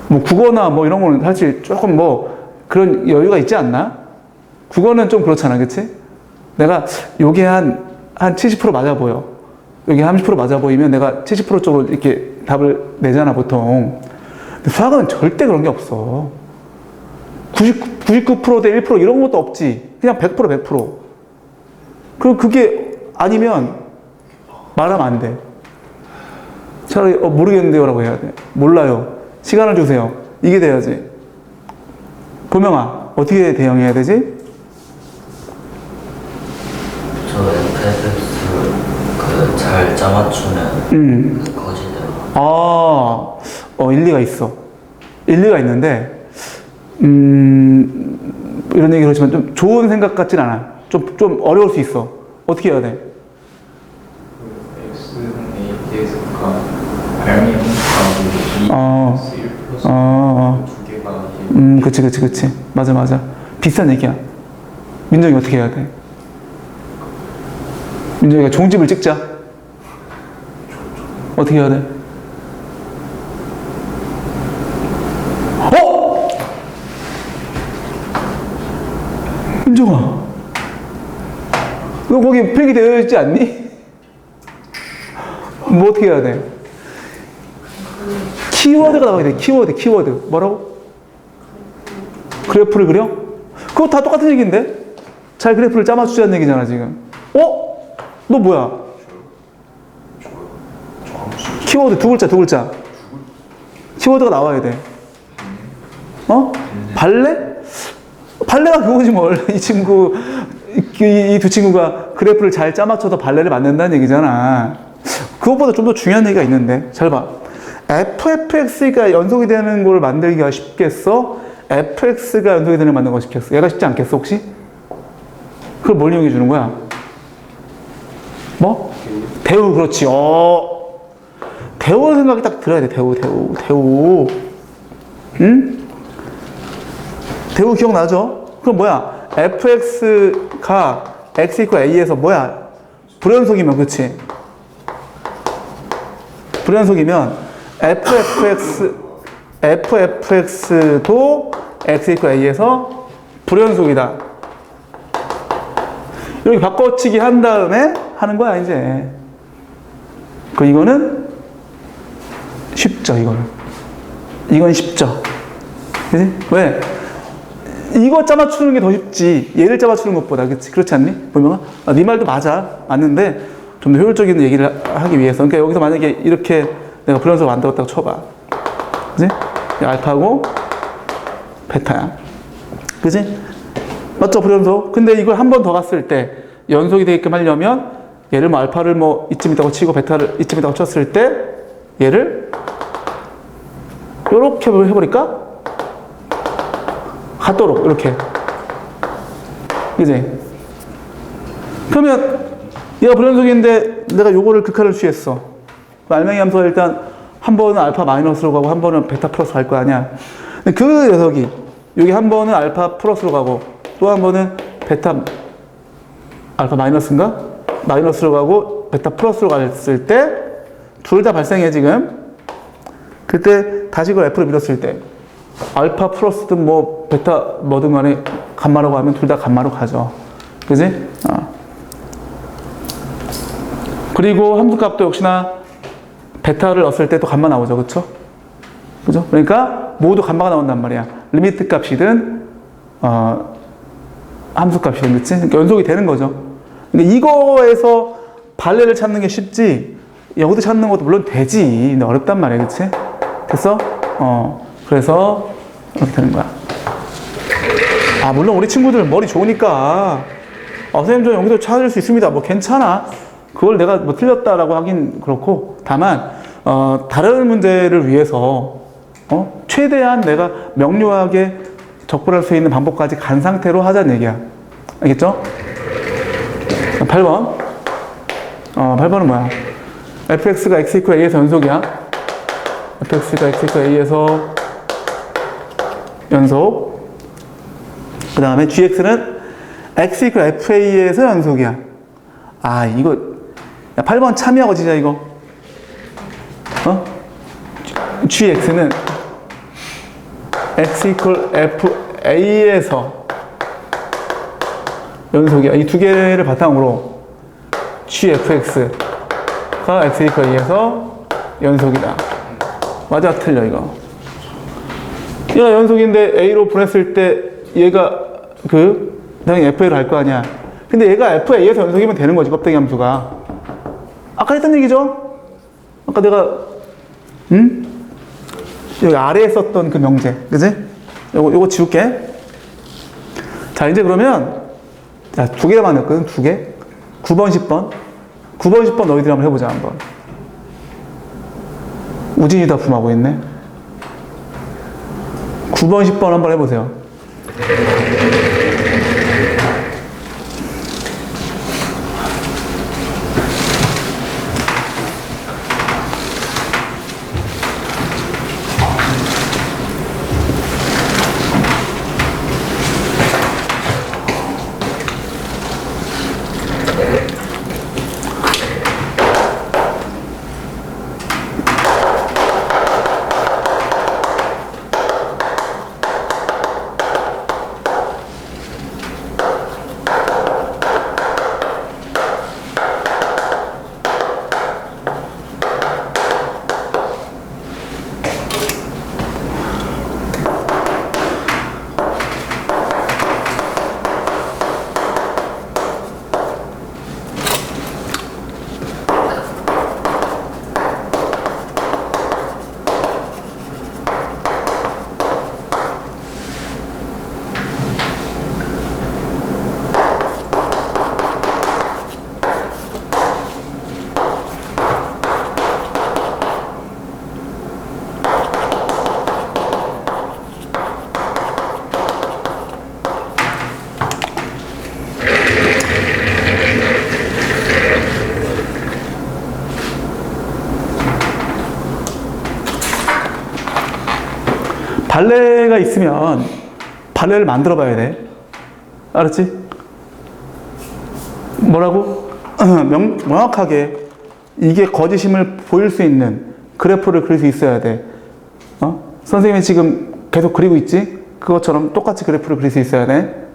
뭐 국어나 뭐 이런 거는 사실 조금 뭐 그런 여유가 있지 않나? 국어는 좀 그렇잖아, 그치? 내가 요게 한 70% 맞아 보여. 여기 30% 맞아 보이면 내가 70% 쪽으로 이렇게 답을 내잖아, 보통. 근데 수학은 절대 그런 게 없어. 99% 대 1% 이런 것도 없지. 그냥 100% 100%. 그리고 그게 아니면 말하면 안 돼. 차라리 모르겠는데요 라고 해야 돼. 몰라요. 시간을 주세요. 이게 돼야지. 보명아, 어떻게 대응해야 되지? 저 FFX 잘 짜맞추면 거지대로. 일리가 있어. 일리가 있는데, 이런 얘기 그렇지만 좀 좋은 생각 같진 않아. 좀 어려울 수 있어. 어떻게 해야 돼? X는 ATX가 다양히 형성하고 어. 1 플러스 두 개가 그치. 맞아. 비슷한 얘기야. 민정이 어떻게 해야 돼? 민정이가 종집을 찍자. 어떻게 해야 돼? 민정아, 너 거기 필기되어 있지 않니? 뭐 어떻게 해야 돼? 키워드가 나와야 돼. 키워드. 뭐라고? 그래프를 그려? 그거 다 똑같은 얘기인데? 잘 그래프를 짜맞추자는 얘기잖아, 지금. 너 뭐야? 키워드 두 글자. 키워드가 나와야 돼. 발레? 발레가 그거지 뭘. 이 두 친구가 그래프를 잘 짜맞춰서 발레를 만든다는 얘기잖아. 그것보다 좀 더 중요한 얘기가 있는데. 잘 봐. fx가 연속이 되는 걸 만들기가 쉽겠어? fx가 연속이 되는 걸 만드는 거 쉽겠어? 얘가 쉽지 않겠어, 혹시? 그걸 뭘 이용해 주는 거야? 뭐? 대우, 그렇지. 대우 생각이 딱 들어야 돼. 대우. 응? 대우 기억나죠? 그럼 뭐야? fx가 x 이퀄 a에서 뭐야? 불연속이면, 그치? 불연속이면 fx도 x 이퀄 a에서 불연속이다. 이렇게 바꿔치기 한 다음에 하는 거야, 이제. 이거는 쉽죠, 이건 쉽죠. 그지? 왜? 이거 짜맞추는 게 더 쉽지. 얘를 짜맞추는 것보다. 그렇지 않니? 보면, 네 말도 맞는데, 좀 더 효율적인 얘기를 하기 위해서. 그러니까 여기서 만약에 이렇게 내가 불연속을 만들었다고 쳐봐. 그지? 알파고, 베타야. 그지? 맞죠? 불연속. 근데 이걸 한 번 더 갔을 때, 연속이 되게끔 하려면, 얘를 알파를 이쯤 있다고 치고, 베타를 이쯤 있다고 쳤을 때, 얘를, 요렇게 해버릴까? 같도록, 이렇게. 그지? 그러면, 얘가 불연속인데, 내가 요거를 극한을 취했어. 알맹이 함수가 일단, 한 번은 알파 마이너스로 가고, 한 번은 베타 플러스 갈 거 아니야. 근데 그 녀석이, 여기 한 번은 알파 플러스로 가고, 또 한 번은 베타, 알파 마이너스인가? 마이너스로 가고, 베타 플러스로 갔을 때, 둘 다 발생해, 지금. 그때, 다시 그걸 F로 밀었을 때, 알파 플러스든 베타 뭐든 간에 감마라고 하면 둘 다 감마로 가죠. 그지? 그리고 함수값도 역시나 베타를 넣었을 때 또 감마 나오죠. 그쵸? 그죠? 그러니까 모두 감마가 나온단 말이야. 리미트 값이든, 함수 값이든, 그치? 그러니까 연속이 되는 거죠. 근데 이거에서 발레를 찾는 게 쉽지, 여기도 찾는 것도 물론 되지. 근데 어렵단 말이야. 그치? 됐어? 그래서 이렇게 되는 거야. 물론 우리 친구들 머리 좋으니까 선생님 저 여기도 찾을 수 있습니다. 괜찮아. 그걸 내가 틀렸다라고 하긴 그렇고, 다만 다른 문제를 위해서 최대한 내가 명료하게 적분할 수 있는 방법까지 간 상태로 하자는 얘기야. 알겠죠? 8번 8번은 뭐야? fx가 x 이퀄 a에서 연속이야. fx가 x 이퀄 a에서 연속. 그 다음에 gx는 x 이퀄 fa에서 연속이야. 이거 8번 참여하고 진짜 이거. gx는 x 이퀄 fa에서 연속이야. 이 두 개를 바탕으로 gfx x 이퀄 2에서 연속이다. 맞아, 틀려, 이거. 얘가 연속인데 A로 보냈을 때 얘가 당연히 FA로 갈 거 아니야. 근데 얘가 FA에서 연속이면 되는 거지, 껍데기 함수가. 아까 했던 얘기죠? 아까 내가, 여기 아래에 썼던 그 명제. 그지? 요거 지울게. 자, 이제 그러면, 자, 2개 남았거든, 2개. 9번, 10번. 9번, 10번 너희들이 한번 해보자, 한번. 우진이 다 품하고 있네. 9번, 10번 한번 해보세요. 발레가 있으면 발레를 만들어 봐야 돼. 알았지? 뭐라고? 명확하게 이게 거짓임을 보일 수 있는 그래프를 그릴 수 있어야 돼. 선생님이 지금 계속 그리고 있지? 그것처럼 똑같이 그래프를 그릴 수 있어야 돼.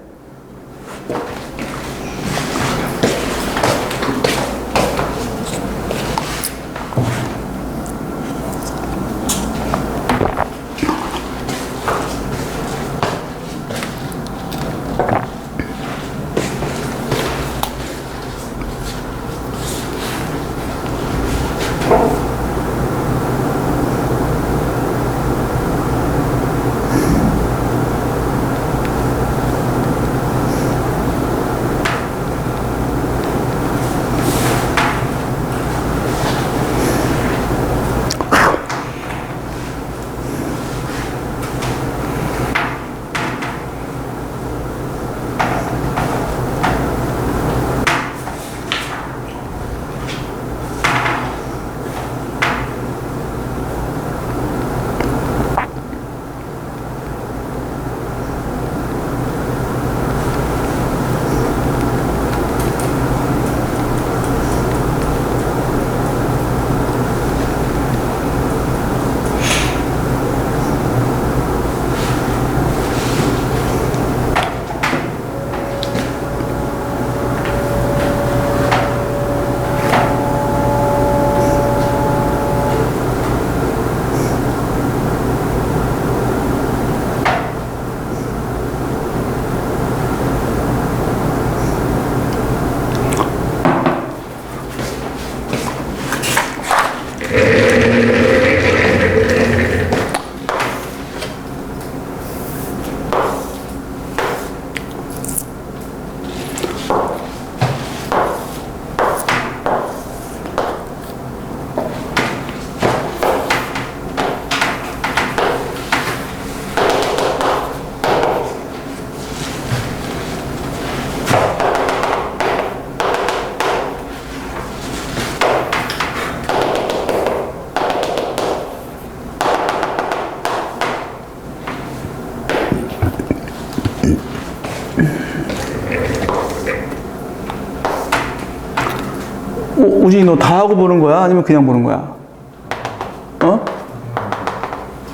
우진이 너 다 하고 보는 거야? 아니면 그냥 보는 거야?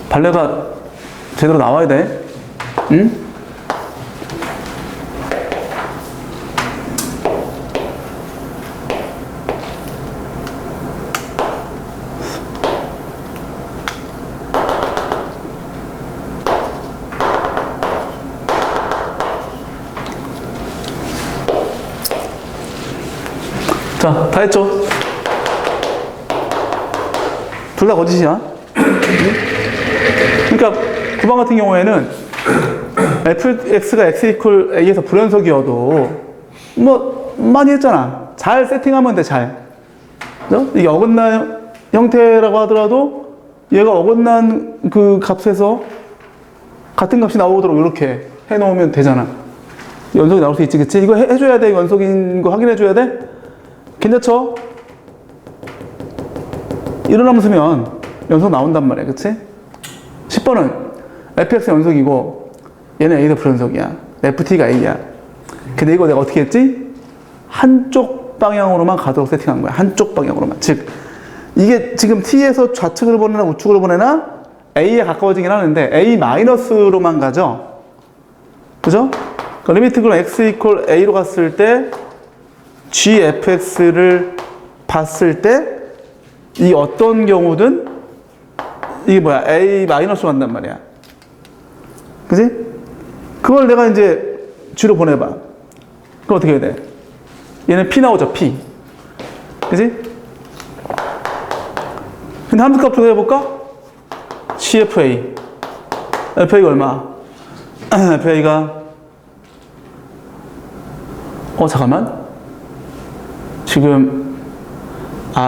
발레가 제대로 나와야 돼. 응? 자, 다 했죠? 둘 다 거짓이야. 그러니까 9번 같은 경우에는 fx가 x 이퀄 a에서 불연속이어도 뭐 많이 했잖아. 잘 세팅하면 돼, 잘. 그죠? 이게 어긋난 형태라고 하더라도 얘가 어긋난 그 값에서 같은 값이 나오도록 이렇게 해놓으면 되잖아. 연속이 나올 수 있지, 그치? 이거 해줘야 돼. 연속인 거 확인해줘야 돼. 괜찮죠? 일어나면 쓰면 연속 나온단 말이야, 그치? 10번은 fx 연속이고 얘는 a도 불연속이야. ft가 a야. 근데 이거 내가 어떻게 했지? 한쪽 방향으로만 가도록 세팅한 거야. 한쪽 방향으로만. 즉 이게 지금 t에서 좌측으로 보내나 우측으로 보내나 a에 가까워지긴 하는데 a 마이너스로만 가죠. 그죠? 그러니까 리미트 그럼 x 이퀄 a로 갔을 때 gfx를 봤을 때 이 어떤 경우든 이게 뭐야? a 마이너스로 간단 말이야. 그지? 그걸 내가 이제 G로 보내봐. 그럼 어떻게 해야 돼? 얘는 P 나오죠, P. 그지? 근데 함수값 조사해볼까? CFA. FA가 얼마? FA가 잠깐만. 지금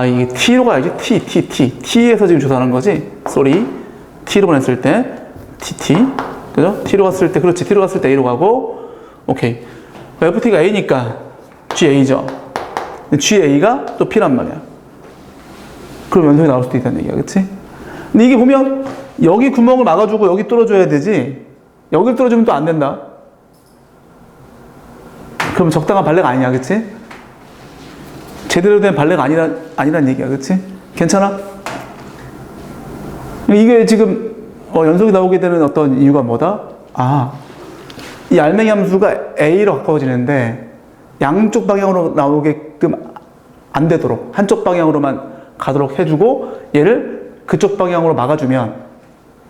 이게 T로 가야지. T에서 지금 조사하는 거지. 쏘리. T로 보냈을 때 TT. 그죠? T로 갔을 때, 그렇지. T로 갔을 때 A로 가고, 오케이. FT가 A니까 GA죠. GA가 또 P란 말이야. 그럼 연속이 나올 수도 있다는 얘기야. 그치? 근데 이게 보면, 여기 구멍을 막아주고 여기 뚫어줘야 되지, 여기를 뚫어주면 또 안 된다. 그럼 적당한 발레가 아니야. 그치? 제대로 된 발레가 아니란 얘기야. 그치? 괜찮아? 이게 지금, 연속이 나오게 되는 어떤 이유가 뭐다? 이 알맹이 함수가 A로 가까워지는데 양쪽 방향으로 나오게끔 안 되도록 한쪽 방향으로만 가도록 해주고 얘를 그쪽 방향으로 막아주면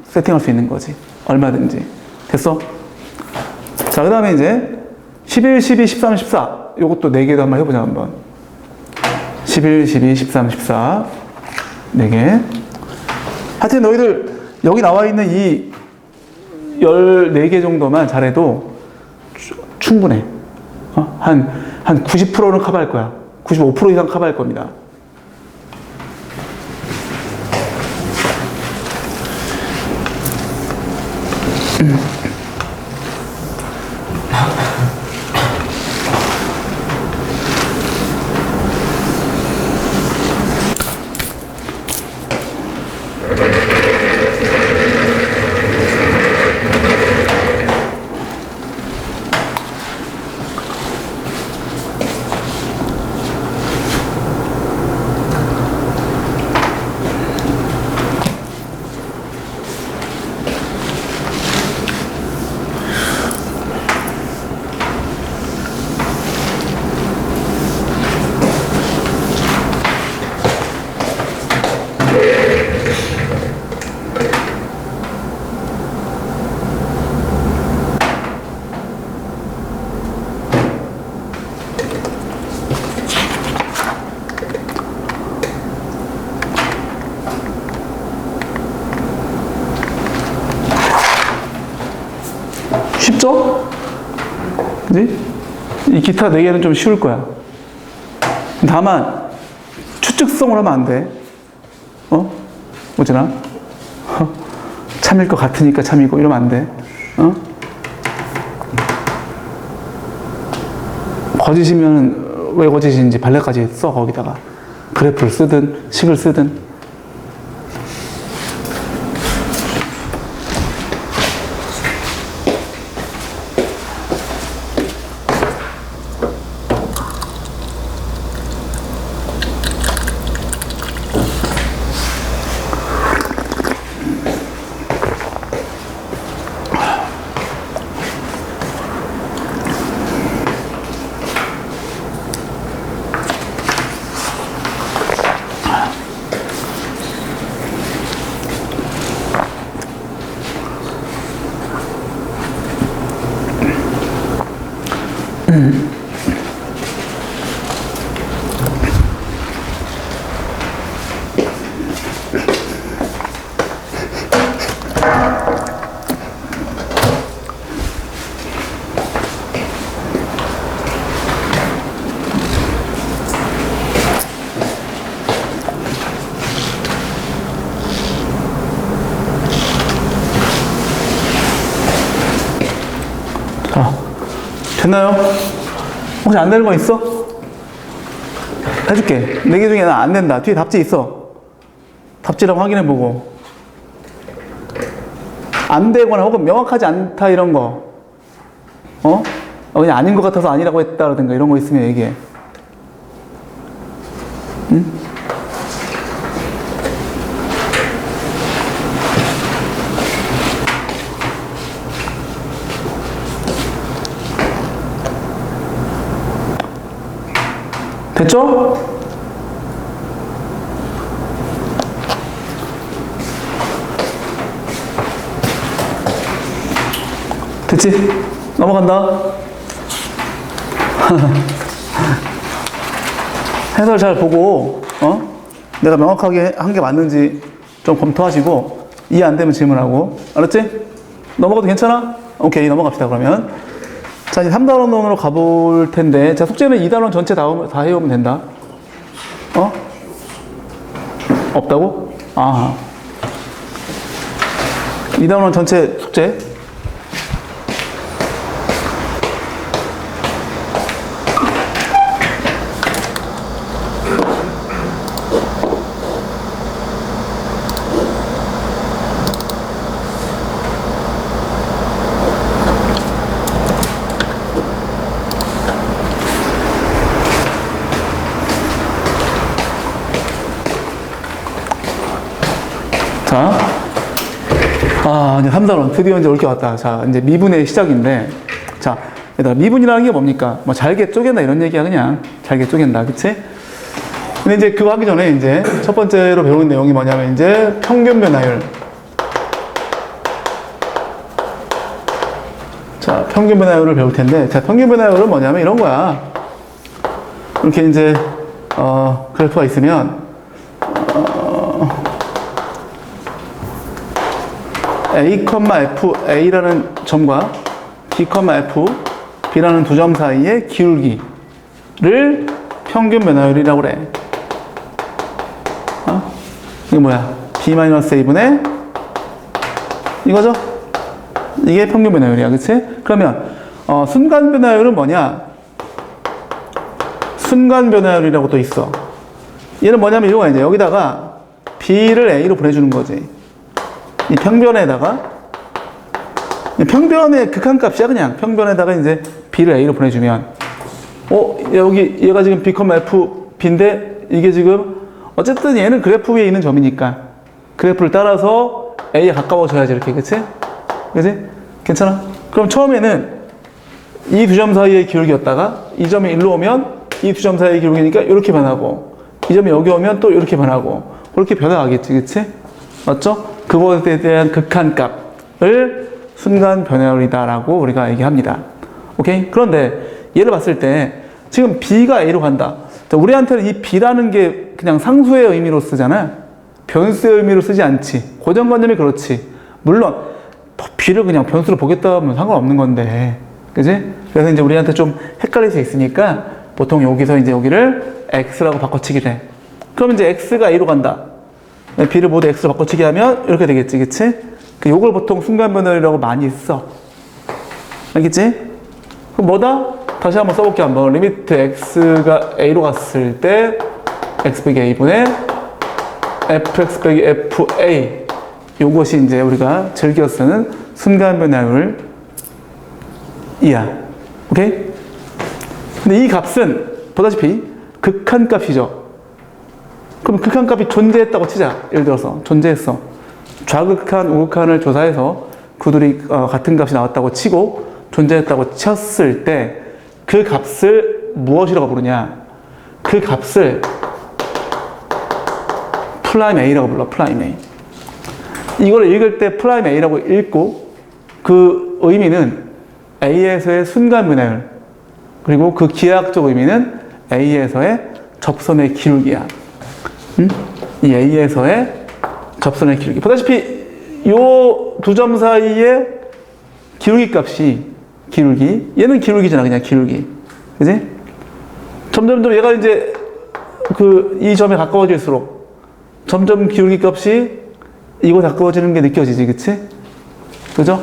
세팅할 수 있는 거지. 얼마든지. 됐어? 자, 그 다음에 이제 11, 12, 13, 14 요것도 4개도 한번 해보자. 한번 11, 12, 13, 14 4개. 하여튼 너희들 여기 나와 있는 이 14개 정도만 잘해도 충분해. 한 90%는 커버할 거야. 95% 이상 커버할 겁니다. 쉽죠? 그지? 이 기타 4개는 좀 쉬울 거야. 다만, 추측성을 하면 안 돼. 뭐지나? 참일 것 같으니까 참이고, 이러면 안 돼. 거짓이면 왜 거짓인지 발레까지 써, 거기다가. 그래프를 쓰든, 식을 쓰든. 자, 됐나요? 혹시 안 되는 거 있어? 해줄게. 4개 중에 나 안 된다. 뒤에 답지 있어. 답지라고 확인해보고. 안 되거나 혹은 명확하지 않다 이런 거. 그냥 아닌 것 같아서 아니라고 했다라든가 이런 거 있으면 얘기해. 응? 됐죠? 됐지? 넘어간다. 해설 잘 보고, 내가 명확하게 한 게 맞는지 좀 검토하시고, 이해 안 되면 질문하고, 알았지? 넘어가도 괜찮아? 오케이, 넘어갑시다, 그러면. 자, 이제 3단원으로 가볼 텐데, 자, 숙제는 2단원 전체 다 해오면 된다. 없다고? 아. 2단원 전체 숙제. 자, 이제 3단원 드디어 이제 올 게 왔다. 자, 이제 미분의 시작인데, 자, 얘들아, 미분이라는 게 뭡니까? 뭐 잘게 쪼갠다 이런 얘기야, 그냥. 잘게 쪼갠다, 그치? 근데 이제 그거 하기 전에 이제 첫 번째로 배우는 내용이 뭐냐면 이제 평균 변화율. 자, 평균 변화율을 배울 텐데, 자, 평균 변화율은 뭐냐면 이런 거야. 이렇게 이제, 그래프가 있으면, A,FA라는 점과 B,F, B라는 두 점 사이의 기울기를 평균 변화율이라고 그래. 이게 뭐야? B-A분의 이거죠? 이게 평균 변화율이야, 그치? 그러면 순간 변화율은 뭐냐? 순간 변화율이라고 또 있어. 얘는 뭐냐면 이거야, 이제 여기다가 B를 A로 보내주는 거지. 이 평변에다가 평변의 극한값이야, 그냥. 평변에다가 이제 B를 A로 보내주면 여기 얘가 지금 B,F, B인데 이게 지금 어쨌든 얘는 그래프 위에 있는 점이니까 그래프를 따라서 A에 가까워져야지, 이렇게. 그치? 그치? 괜찮아? 그럼 처음에는 이 두 점 사이의 기울기였다가 이 점이 일로 오면 이 두 점 사이의 기울기니까 이렇게 변하고, 이 점이 여기 오면 또 이렇게 변하고, 그렇게 변화하겠지, 그치? 맞죠? 그것에 대한 극한값을 순간 변화율이다라고 우리가 얘기합니다. 오케이? 그런데 얘를 봤을 때 지금 B가 A로 간다. 자, 우리한테는 이 B라는 게 그냥 상수의 의미로 쓰잖아. 변수의 의미로 쓰지 않지. 고정관념이 그렇지. 물론 B를 그냥 변수로 보겠다 하면 상관없는 건데, 그지? 그래서 이제 우리한테 좀 헷갈릴 수 있으니까 보통 여기서 이제 여기를 X라고 바꿔치기를 해. 그럼 이제 X가 A로 간다. B를 모두 X로 바꿔치기 하면 이렇게 되겠지, 그치? 요걸 보통 순간 변화율이라고 많이 써. 알겠지? 그럼 뭐다? 다시 한번 써볼게, 한번. 리미트 X가 A로 갔을 때 X 빼기 A분의 FX 빼기 FA. 요것이 이제 우리가 즐겨 쓰는 순간 변화율이야. 오케이? 근데 이 값은 보다시피 극한값이죠. 그럼 극한값이 존재했다고 치자. 예를 들어서 존재했어. 좌극한, 우극한을 조사해서 그들이 같은 값이 나왔다고 치고 존재했다고 쳤을 때 그 값을 무엇이라고 부르냐? 그 값을 프라임 A라고 불러. 프라임 A. 이걸 읽을 때 프라임 A라고 읽고 그 의미는 A에서의 순간 변화율, 그리고 그 기하학적 의미는 A에서의 접선의 기울기야. 이 A에서의 접선의 기울기. 보다시피 요 두 점 사이의 기울기 값이 기울기. 얘는 기울기잖아, 그냥 기울기. 그지? 점점 얘가 이제 이 점에 가까워질수록 점점 기울기 값이 이곳에 가까워지는 게 느껴지지, 그치? 그죠?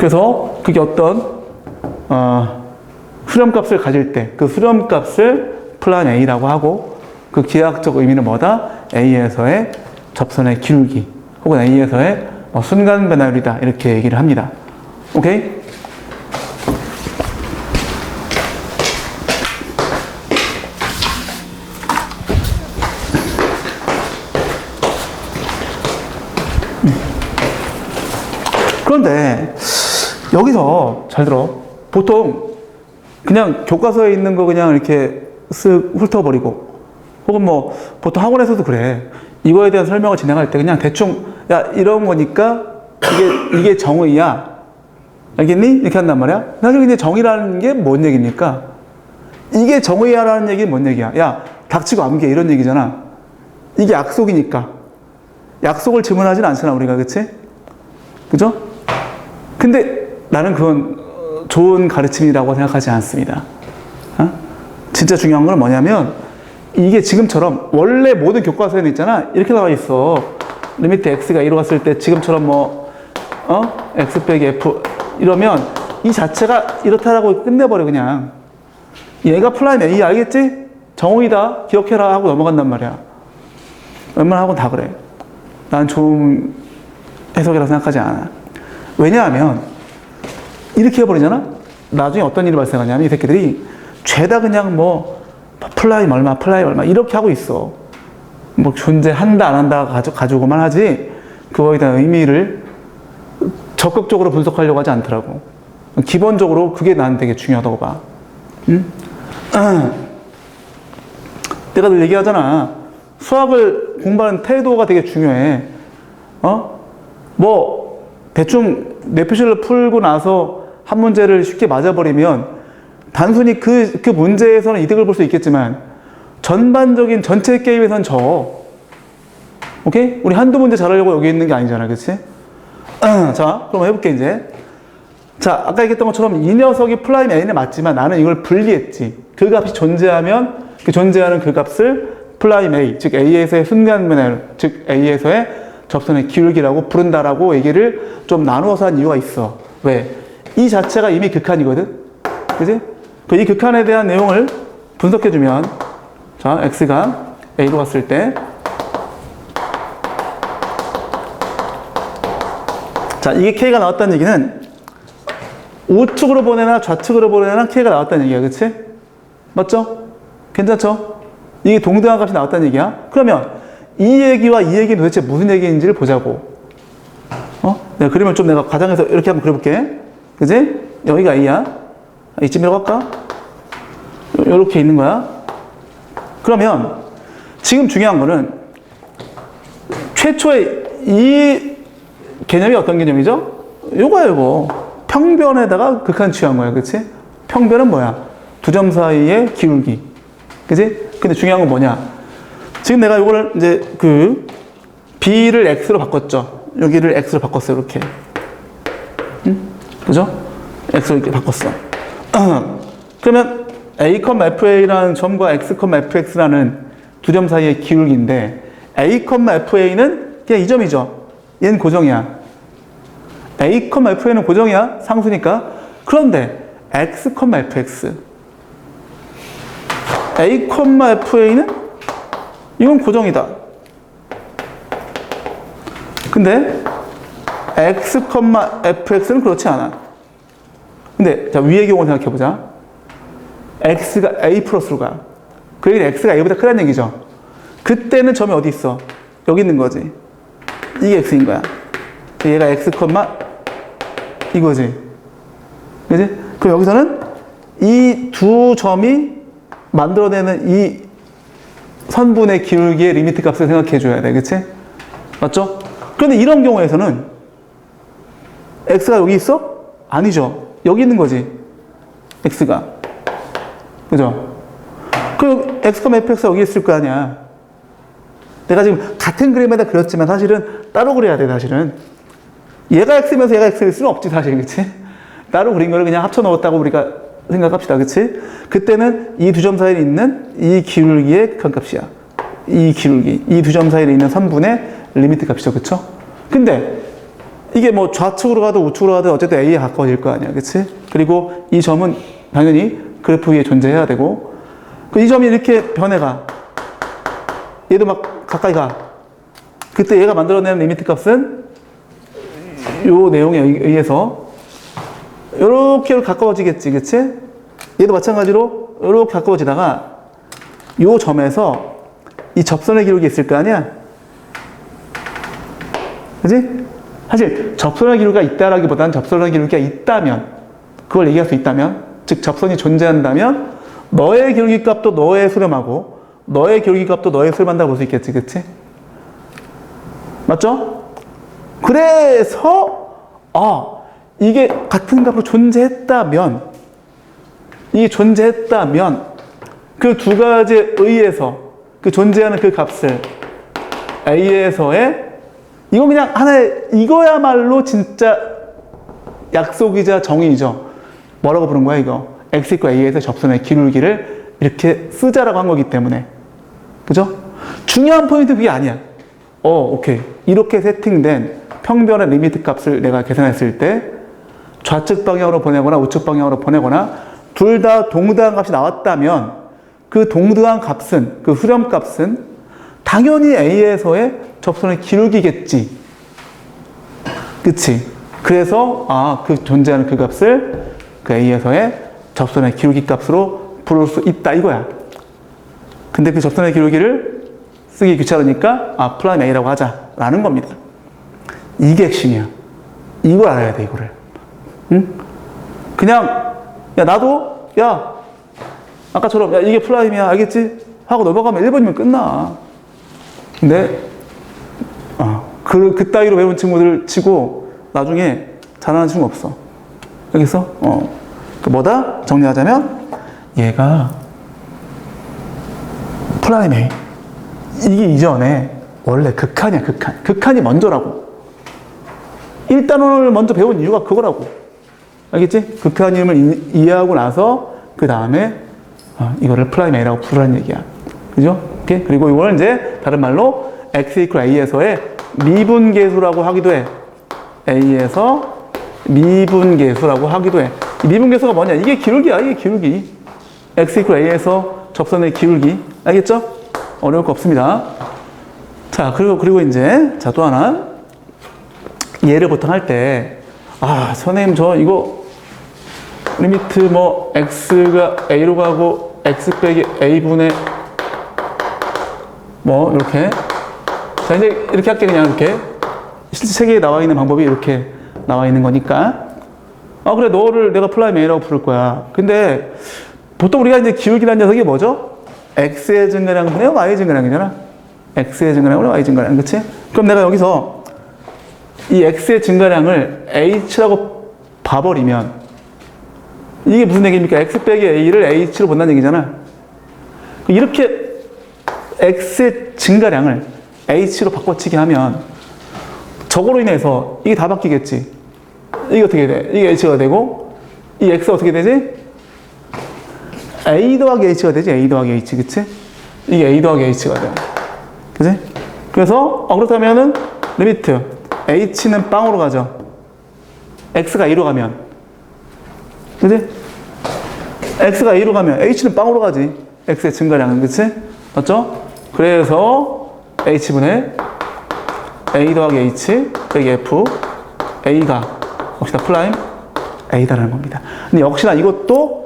그래서 그게 어떤 수렴값을 가질 때 그 수렴값을 플라인 A라고 하고 그 기하학적 의미는 뭐다? A에서의 접선의 기울기 혹은 A에서의 순간 변화율이다 이렇게 얘기를 합니다. 오케이? 그런데 여기서 잘 들어. 보통 그냥 교과서에 있는 거 그냥 이렇게 쓱 훑어버리고 혹은 뭐 보통 학원에서도 그래. 이거에 대한 설명을 진행할 때 그냥 대충 야 이런 거니까 이게 정의야. 알겠니? 이렇게 한단 말이야. 나중에 이제 정의라는 게 뭔 얘기입니까? 이게 정의야라는 얘기는 뭔 얘기야? 야 닥치고 암기해 이런 얘기잖아. 이게 약속이니까. 약속을 증언하진 않잖아 우리가. 그치? 그죠? 근데 나는 그건 좋은 가르침이라고 생각하지 않습니다. 진짜 중요한 건 뭐냐면 이게 지금처럼 원래 모든 교과서에는 있잖아. 이렇게 나와 있어. 리미트 x가 2로 갔을 때 지금처럼 x 빼기 f 이러면 이 자체가 이렇다라고 끝내버려 그냥. 얘가 플라인 A 알겠지? 정의다. 기억해라 하고 넘어간단 말이야. 웬만하고 다 그래. 난 좋은 해석이라고 생각하지 않아. 왜냐하면 이렇게 해버리잖아? 나중에 어떤 일이 발생하냐면 이 새끼들이 죄다 그냥 플라임 얼마 이렇게 하고 있어. 존재한다 안 한다 가지고만 하지 그거에 대한 의미를 적극적으로 분석하려고 하지 않더라고. 기본적으로 그게 난 되게 중요하다고 봐. 응? 내가 늘 얘기하잖아. 수학을 공부하는 태도가 되게 중요해. 대충 뇌표시를 풀고 나서 한 문제를 쉽게 맞아버리면 단순히 그 문제에서는 이득을 볼 수 있겠지만 전반적인 전체 게임에선 오케이? 우리 한두 문제 잘하려고 여기 있는 게 아니잖아. 그치? 자, 그럼 해볼게, 이제. 자, 아까 얘기했던 것처럼 이 녀석이 플라임 A는 맞지만 나는 이걸 분리했지. 그 값이 존재하면 그 존재하는 그 값을 플라임 A, 즉 A에서의 순간 변화율, 즉 A에서의 접선의 기울기라고 부른다라고 얘기를 좀 나누어서 한 이유가 있어. 왜? 이 자체가 이미 극한이거든? 그지? 이 극한에 대한 내용을 분석해주면, 자, X가 A로 갔을 때, 자, 이게 K가 나왔다는 얘기는 우측으로 보내나 좌측으로 보내나 K가 나왔다는 얘기야. 그치? 맞죠? 괜찮죠? 이게 동등한 값이 나왔다는 얘기야. 그러면 이 얘기와 이 얘기는 도대체 무슨 얘기인지를 보자고. 내가 그림을 좀 내가 과장해서 이렇게 한번 그려볼게. 그지? 여기가 A야. 이쯤이라고 할까? 이렇게 있는 거야. 그러면 지금 중요한 거는 최초의 이 개념이 어떤 개념이죠? 요거야, 요거. 평변에다가 극한 취한 거야. 그치? 평변은 뭐야? 두 점 사이의 기울기. 그치? 근데 중요한 건 뭐냐? 지금 내가 요거를 이제 B를 X로 바꿨죠? 여기를 X로 바꿨어요. 이렇게. 응? 그죠? X로 이렇게 바꿨어. 그러면 A, FA라는 점과 X, FX라는 두 점 사이의 기울기인데 A, FA는 그냥 이 점이죠. 얘는 고정이야. A, FA는 고정이야. 상수니까. 그런데 X, FX. A, FA는 이건 고정이다. 근데 X, FX는 그렇지 않아. 근데 자, 위의 경우 생각해보자. X가 A 플러스로 가. 그 얘기는 X가 A보다 크다는 얘기죠. 그때는 점이 어디 있어? 여기 있는 거지. 이게 X인 거야. 얘가 X, 이거지. 그지? 그럼 여기서는 이 두 점이 만들어내는 이 선분의 기울기의 리미트 값을 생각해 줘야 돼. 그치? 맞죠? 그런데 이런 경우에서는 X가 여기 있어? 아니죠. 여기 있는 거지. X가. 그죠? 그럼 X, FX가 여기 있을 거 아니야. 내가 지금 같은 그림에다 그렸지만 사실은 따로 그려야 돼, 사실은. 얘가 X면서 얘가 X일 수는 없지, 사실. 그치? 따로 그린 거를 그냥 합쳐 넣었다고 우리가 생각합시다. 그치? 그때는 이 두 점 사이에 있는 이 기울기의 극한값이야. 이 기울기. 이 두 점 사이에 있는 선분의 리미트 값이죠. 그쵸? 근데 이게 뭐 좌측으로 가든 우측으로 가든 어쨌든 A에 가까워질 거 아니야. 그치? 그리고 이 점은 당연히 그래프 위에 존재해야 되고, 이 점이 이렇게 변해가. 얘도 막 가까이 가. 그때 얘가 만들어내는 리미트 값은 요 내용에 의해서 요렇게 가까워지겠지. 그치? 얘도 마찬가지로 요렇게 가까워지다가 요 점에서 이 접선의 기록이 있을 거 아니야? 그치? 사실 접선의 기록이 있다라기보다는 접선의 기록이 있다면, 그걸 얘기할 수 있다면, 즉 접선이 존재한다면 너의 기울기 값도 너의 수렴하고 너의 기울기 값도 너의 수렴한다고 볼 수 있겠지. 그치? 맞죠? 그래서 이게 같은 값으로 존재했다면, 이게 존재했다면 그 두 가지에 의해서 그 존재하는 그 값을 A에서의, 이거 그냥 하나의, 이거야말로 진짜 약속이자 정의죠. 뭐라고 부른 거야 이거? X = A에서 접선의 기울기를 이렇게 쓰자라고 한 거기 때문에. 그죠? 중요한 포인트 그게 아니야. 오케이. 이렇게 세팅된 평변의 리미트 값을 내가 계산했을 때 좌측 방향으로 보내거나 우측 방향으로 보내거나 둘 다 동등한 값이 나왔다면 그 동등한 값은, 그 수렴 값은 당연히 A에서의 접선의 기울기겠지. 그치? 그래서 그 존재하는 그 값을 그 A에서의 접선의 기울기 값으로 부를 수 있다 이거야. 근데 그 접선의 기울기를 쓰기 귀찮으니까 프라임 A라고 하자라는 겁니다. 이게 핵심이야. 이걸 알아야 돼, 이거를. 응? 그냥 나도 아까처럼 이게 프라임이야 알겠지? 하고 넘어가면 1번이면 끝나. 근데 그따위로 배운 친구들 치고 나중에 잘하는 친구 없어. 알겠어? 뭐다? 정리하자면 얘가 프라임 A, 이게 이전에 원래 극한이야. 극한이 먼저라고. 1단원을 먼저 배운 이유가 그거라고. 알겠지? 극한임을 이해하고 나서 그 다음에 이거를 프라임 A라고 부르라는 얘기야. 그죠? 오케이? 그리고 이거는 이제 다른 말로 X = A에서의 미분계수라고 하기도 해. A에서 미분계수라고 하기도 해. 이 미분계수가 뭐냐? 이게 기울기야. 이게 기울기. X = A에서 접선의 기울기. 알겠죠? 어려울 거 없습니다. 자, 그리고 이제 또 하나. 얘를 보통 할 때 선생님 저 이거 리미트 X가 A로 가고 X 빼기 A분의 이렇게. 자, 이제 이렇게 할게. 그냥 이렇게. 실제 책에 나와 있는 방법이 이렇게 나와 있는 거니까. 그래, 너를 내가 프라임 A라고 부를 거야. 근데 보통 우리가 이제 기울기라는 녀석이 뭐죠? X의 증가량분의 Y의 증가량이잖아. X의 증가량분의 Y의 증가량. 그치? 그럼 내가 여기서 이 X의 증가량을 H라고 봐버리면 이게 무슨 얘기입니까? X 빼기 A를 H로 본다는 얘기잖아. 이렇게 X의 증가량을 H로 바꿔치기 하면 저거로 인해서 이게 다 바뀌겠지. 이게 어떻게 돼? 이게 H가 되고 이 X가 어떻게 되지? A 더하기 H가 되지. A 더하기 H. 그치? 이게 A 더하기 H가 돼. 그치? 그래서 그렇다면은 리미트 H는 빵으로 가죠. X가 A로 가면. 그치? X가 A로 가면 H는 빵으로 가지. X의 증가량은. 그치? 맞죠? 그래서 H분의 A 더하기 H 빼기 F A가 역시나 프라임 A다라는 겁니다. 근데 역시나 이것도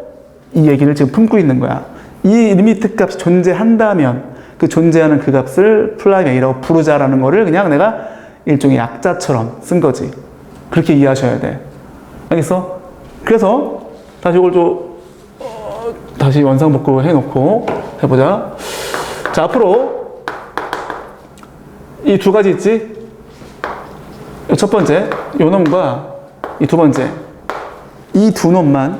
이 얘기를 지금 품고 있는 거야. 이 리미트 값이 존재한다면 그 존재하는 그 값을 프라임 A라고 부르자라는 거를 그냥 내가 일종의 약자처럼 쓴 거지. 그렇게 이해하셔야 돼. 알겠어? 그래서 다시 이걸 다시 원상복구 해놓고 해보자. 자, 앞으로 이 두 가지 있지? 첫 번째, 요 놈과 이 두 번째, 이 두 놈만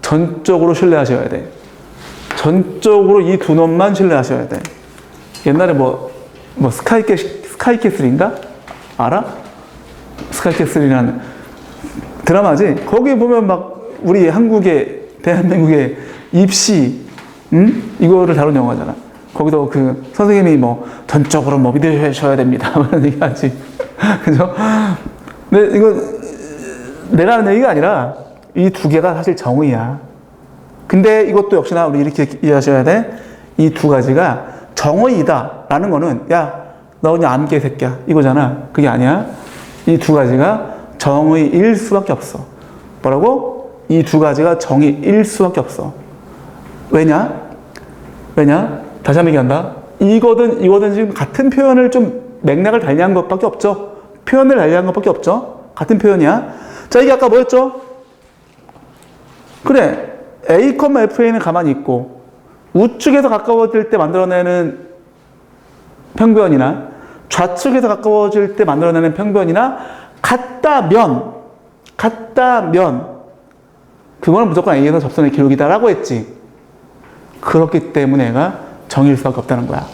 전적으로 신뢰하셔야 돼. 전적으로 이 두 놈만 신뢰하셔야 돼. 옛날에 스카이캐슬인가? 알아? 스카이캐슬이라는 드라마지? 거기 보면 우리 대한민국의 입시, 이거를 다룬 영화잖아. 거기도 그 선생님이 전적으로 믿으셔야 됩니다. 이런 얘기 하지. 그죠? 근데 이거 내가 하는 얘기가 아니라 이 두 개가 사실 정의야. 근데 이것도 역시나 우리 이렇게 이해하셔야 돼. 이 두 가지가 정의이다라는 거는 야, 너 그냥 안 개새끼야 이거잖아. 그게 아니야. 이 두 가지가 정의일 수밖에 없어. 뭐라고? 이 두 가지가 정의일 수밖에 없어. 왜냐? 다시 한번 얘기한다. 이거든 지금 같은 표현을 좀 맥락을 달리한 것밖에 없죠. 표현을 달리한 것밖에 없죠. 같은 표현이야. 자, 이게 아까 뭐였죠? 그래, A, FA는 가만히 있고 우측에서 가까워질 때 만들어내는 평변이나 좌측에서 가까워질 때 만들어내는 평변이나 같다면 그거는 무조건 A에서 접선의 기록이다라고 했지. 그렇기 때문에 얘가 정의일 수밖에 없다는 거야.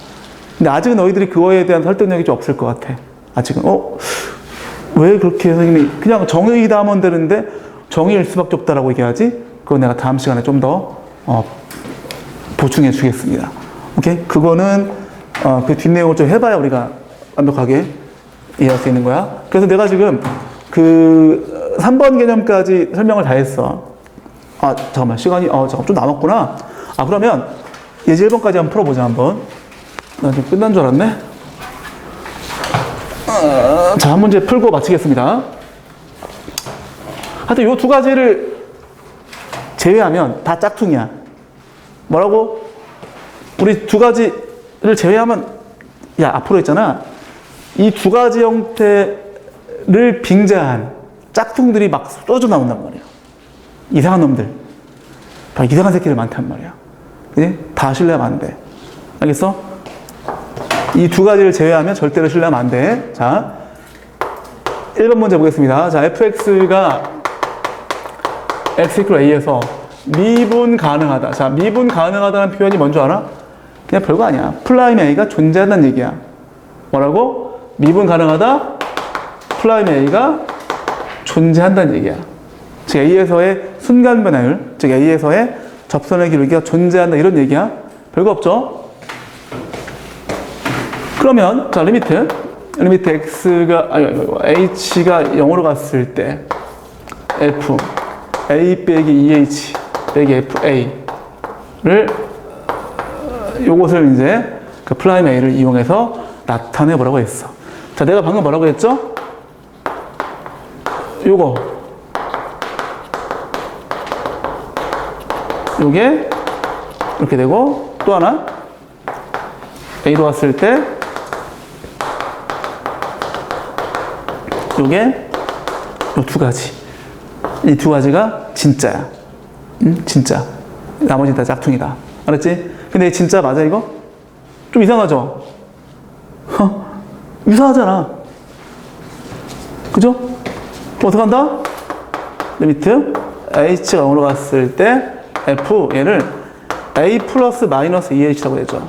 근데 아직은 너희들이 그거에 대한 설득력이 좀 없을 것 같아. 아직은 왜 그렇게 선생님이 그냥 정의이다 하면 되는데 정의일 수밖에 없다라고 얘기하지? 그거 내가 다음 시간에 좀 더 보충해 주겠습니다. 오케이? 그거는 그 뒷내용을 좀 해봐야 우리가 완벽하게 이해할 수 있는 거야. 그래서 내가 지금 그 3번 개념까지 설명을 다 했어. 잠깐만 시간이 잠깐 좀 남았구나. 그러면 예제 1번까지 한번 풀어보자. 한번. 나 지금 끝난 줄 알았네. 자, 한 문제 풀고 마치겠습니다. 하여튼 요 두 가지를 제외하면 다 짝퉁이야. 뭐라고? 우리 두 가지를 제외하면, 야, 앞으로 있잖아. 이 두 가지 형태를 빙자한 짝퉁들이 막 쏟아져 나온단 말이야. 이상한 놈들. 다 이상한 새끼들 많단 말이야. 그지? 다 신뢰하면 안 돼. 알겠어? 이 두 가지를 제외하면 절대로 신뢰하면 안 돼. 자, 1번 문제 보겠습니다. 자, fx가 x a에서 미분 가능하다. 자, 미분 가능하다는 표현이 뭔지 알아? 그냥 별거 아니야. 플라임 a가 존재한다는 얘기야. 뭐라고? 미분 가능하다? 플라임 a가 존재한다는 얘기야. 즉 a에서의 순간 변화율, 즉 a에서의 접선의 기울기가 존재한다 이런 얘기야. 별거 없죠? 그러면 자, 리미트 x가 h가 0으로 갔을 때 f a 빼기 2h 빼기 fa를 요것을 이제 그 플라임 a를 이용해서 나타내 보라고 했어. 자, 내가 방금 뭐라고 했죠? 요게 이렇게 되고 또 하나 a로 왔을 때 요게 요 두 가지, 이 두 가지가 진짜야. 진짜. 나머지 다 짝퉁이다. 알았지? 근데 진짜 맞아 이거? 좀 이상하죠? 이상하잖아. 그죠? 어떡한다? 리미트 h가 0으로 갔을 때 f 얘를 a 플러스 마이너스 2h라고 했죠.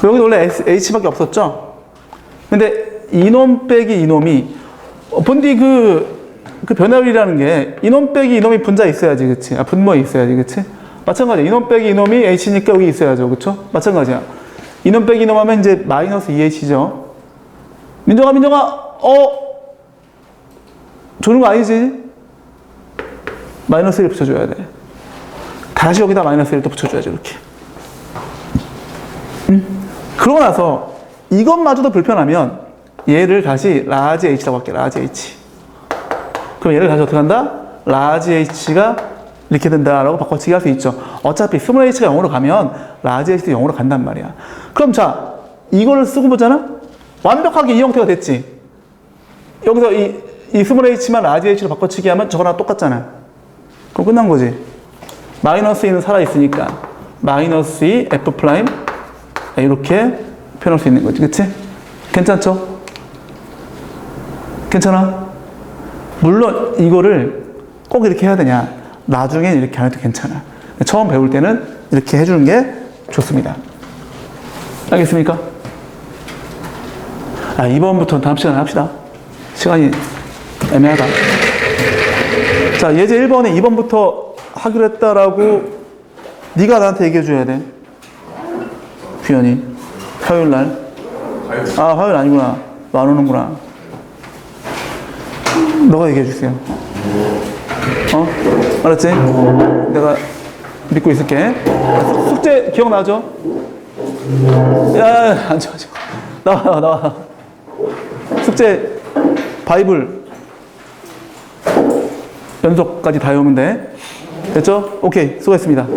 여기 원래 h밖에 없었죠? 근데 이놈 빼기 이놈이 본디 그 변화율이라는 게 이놈 빼기 이놈이 분자에 있어야지, 그치? 분모에 있어야지, 그치? 마찬가지야. 이놈 빼기 이놈이 h니까 여기 있어야죠, 그쵸? 마찬가지야. 이놈 빼기 이놈 하면 이제 마이너스 2h죠. 민정아 주는 거 아니지? 마이너스 1 붙여줘야 돼. 다시 여기다 마이너스 1도 붙여줘야지, 이렇게. 그러고 나서 이것마저도 불편하면 얘를 다시 라지 h라고 할게. 라지 h. 그럼 얘를 다시 어떻게 한다? 라지 h가 이렇게 된다라고 바꿔치기 할 수 있죠. 어차피 스몰 h가 0으로 가면 라지 h도 0으로 간단 말이야. 그럼 자, 이거를 쓰고 보잖아? 완벽하게 이 형태가 됐지. 여기서 이 스몰 h만 라지 h로 바꿔치기 하면 저거랑 똑같잖아. 그럼 끝난 거지. 마이너스 2는 살아있으니까 마이너스 2 f 프라임 이렇게 표현할 수 있는 거지. 그치? 괜찮죠? 괜찮아? 물론 이거를 꼭 이렇게 해야 되냐? 나중엔 이렇게 안 해도 괜찮아. 처음 배울 때는 이렇게 해주는 게 좋습니다. 알겠습니까? 2번부터 다음 시간에 합시다. 시간이 애매하다. 자, 예제 1번에 2번부터 하기로 했다라고 네가 나한테 얘기해 줘야 돼. 규현이. 화요일 날. 화요일 아니구나. 안 오는구나. 너가 얘기해 주세요. 알았지? 내가 믿고 있을게. 숙제 기억나죠? 야, 앉아. 나와. 숙제 바이블 연속까지 다 외우면 돼. 됐죠? 오케이, 수고했습니다.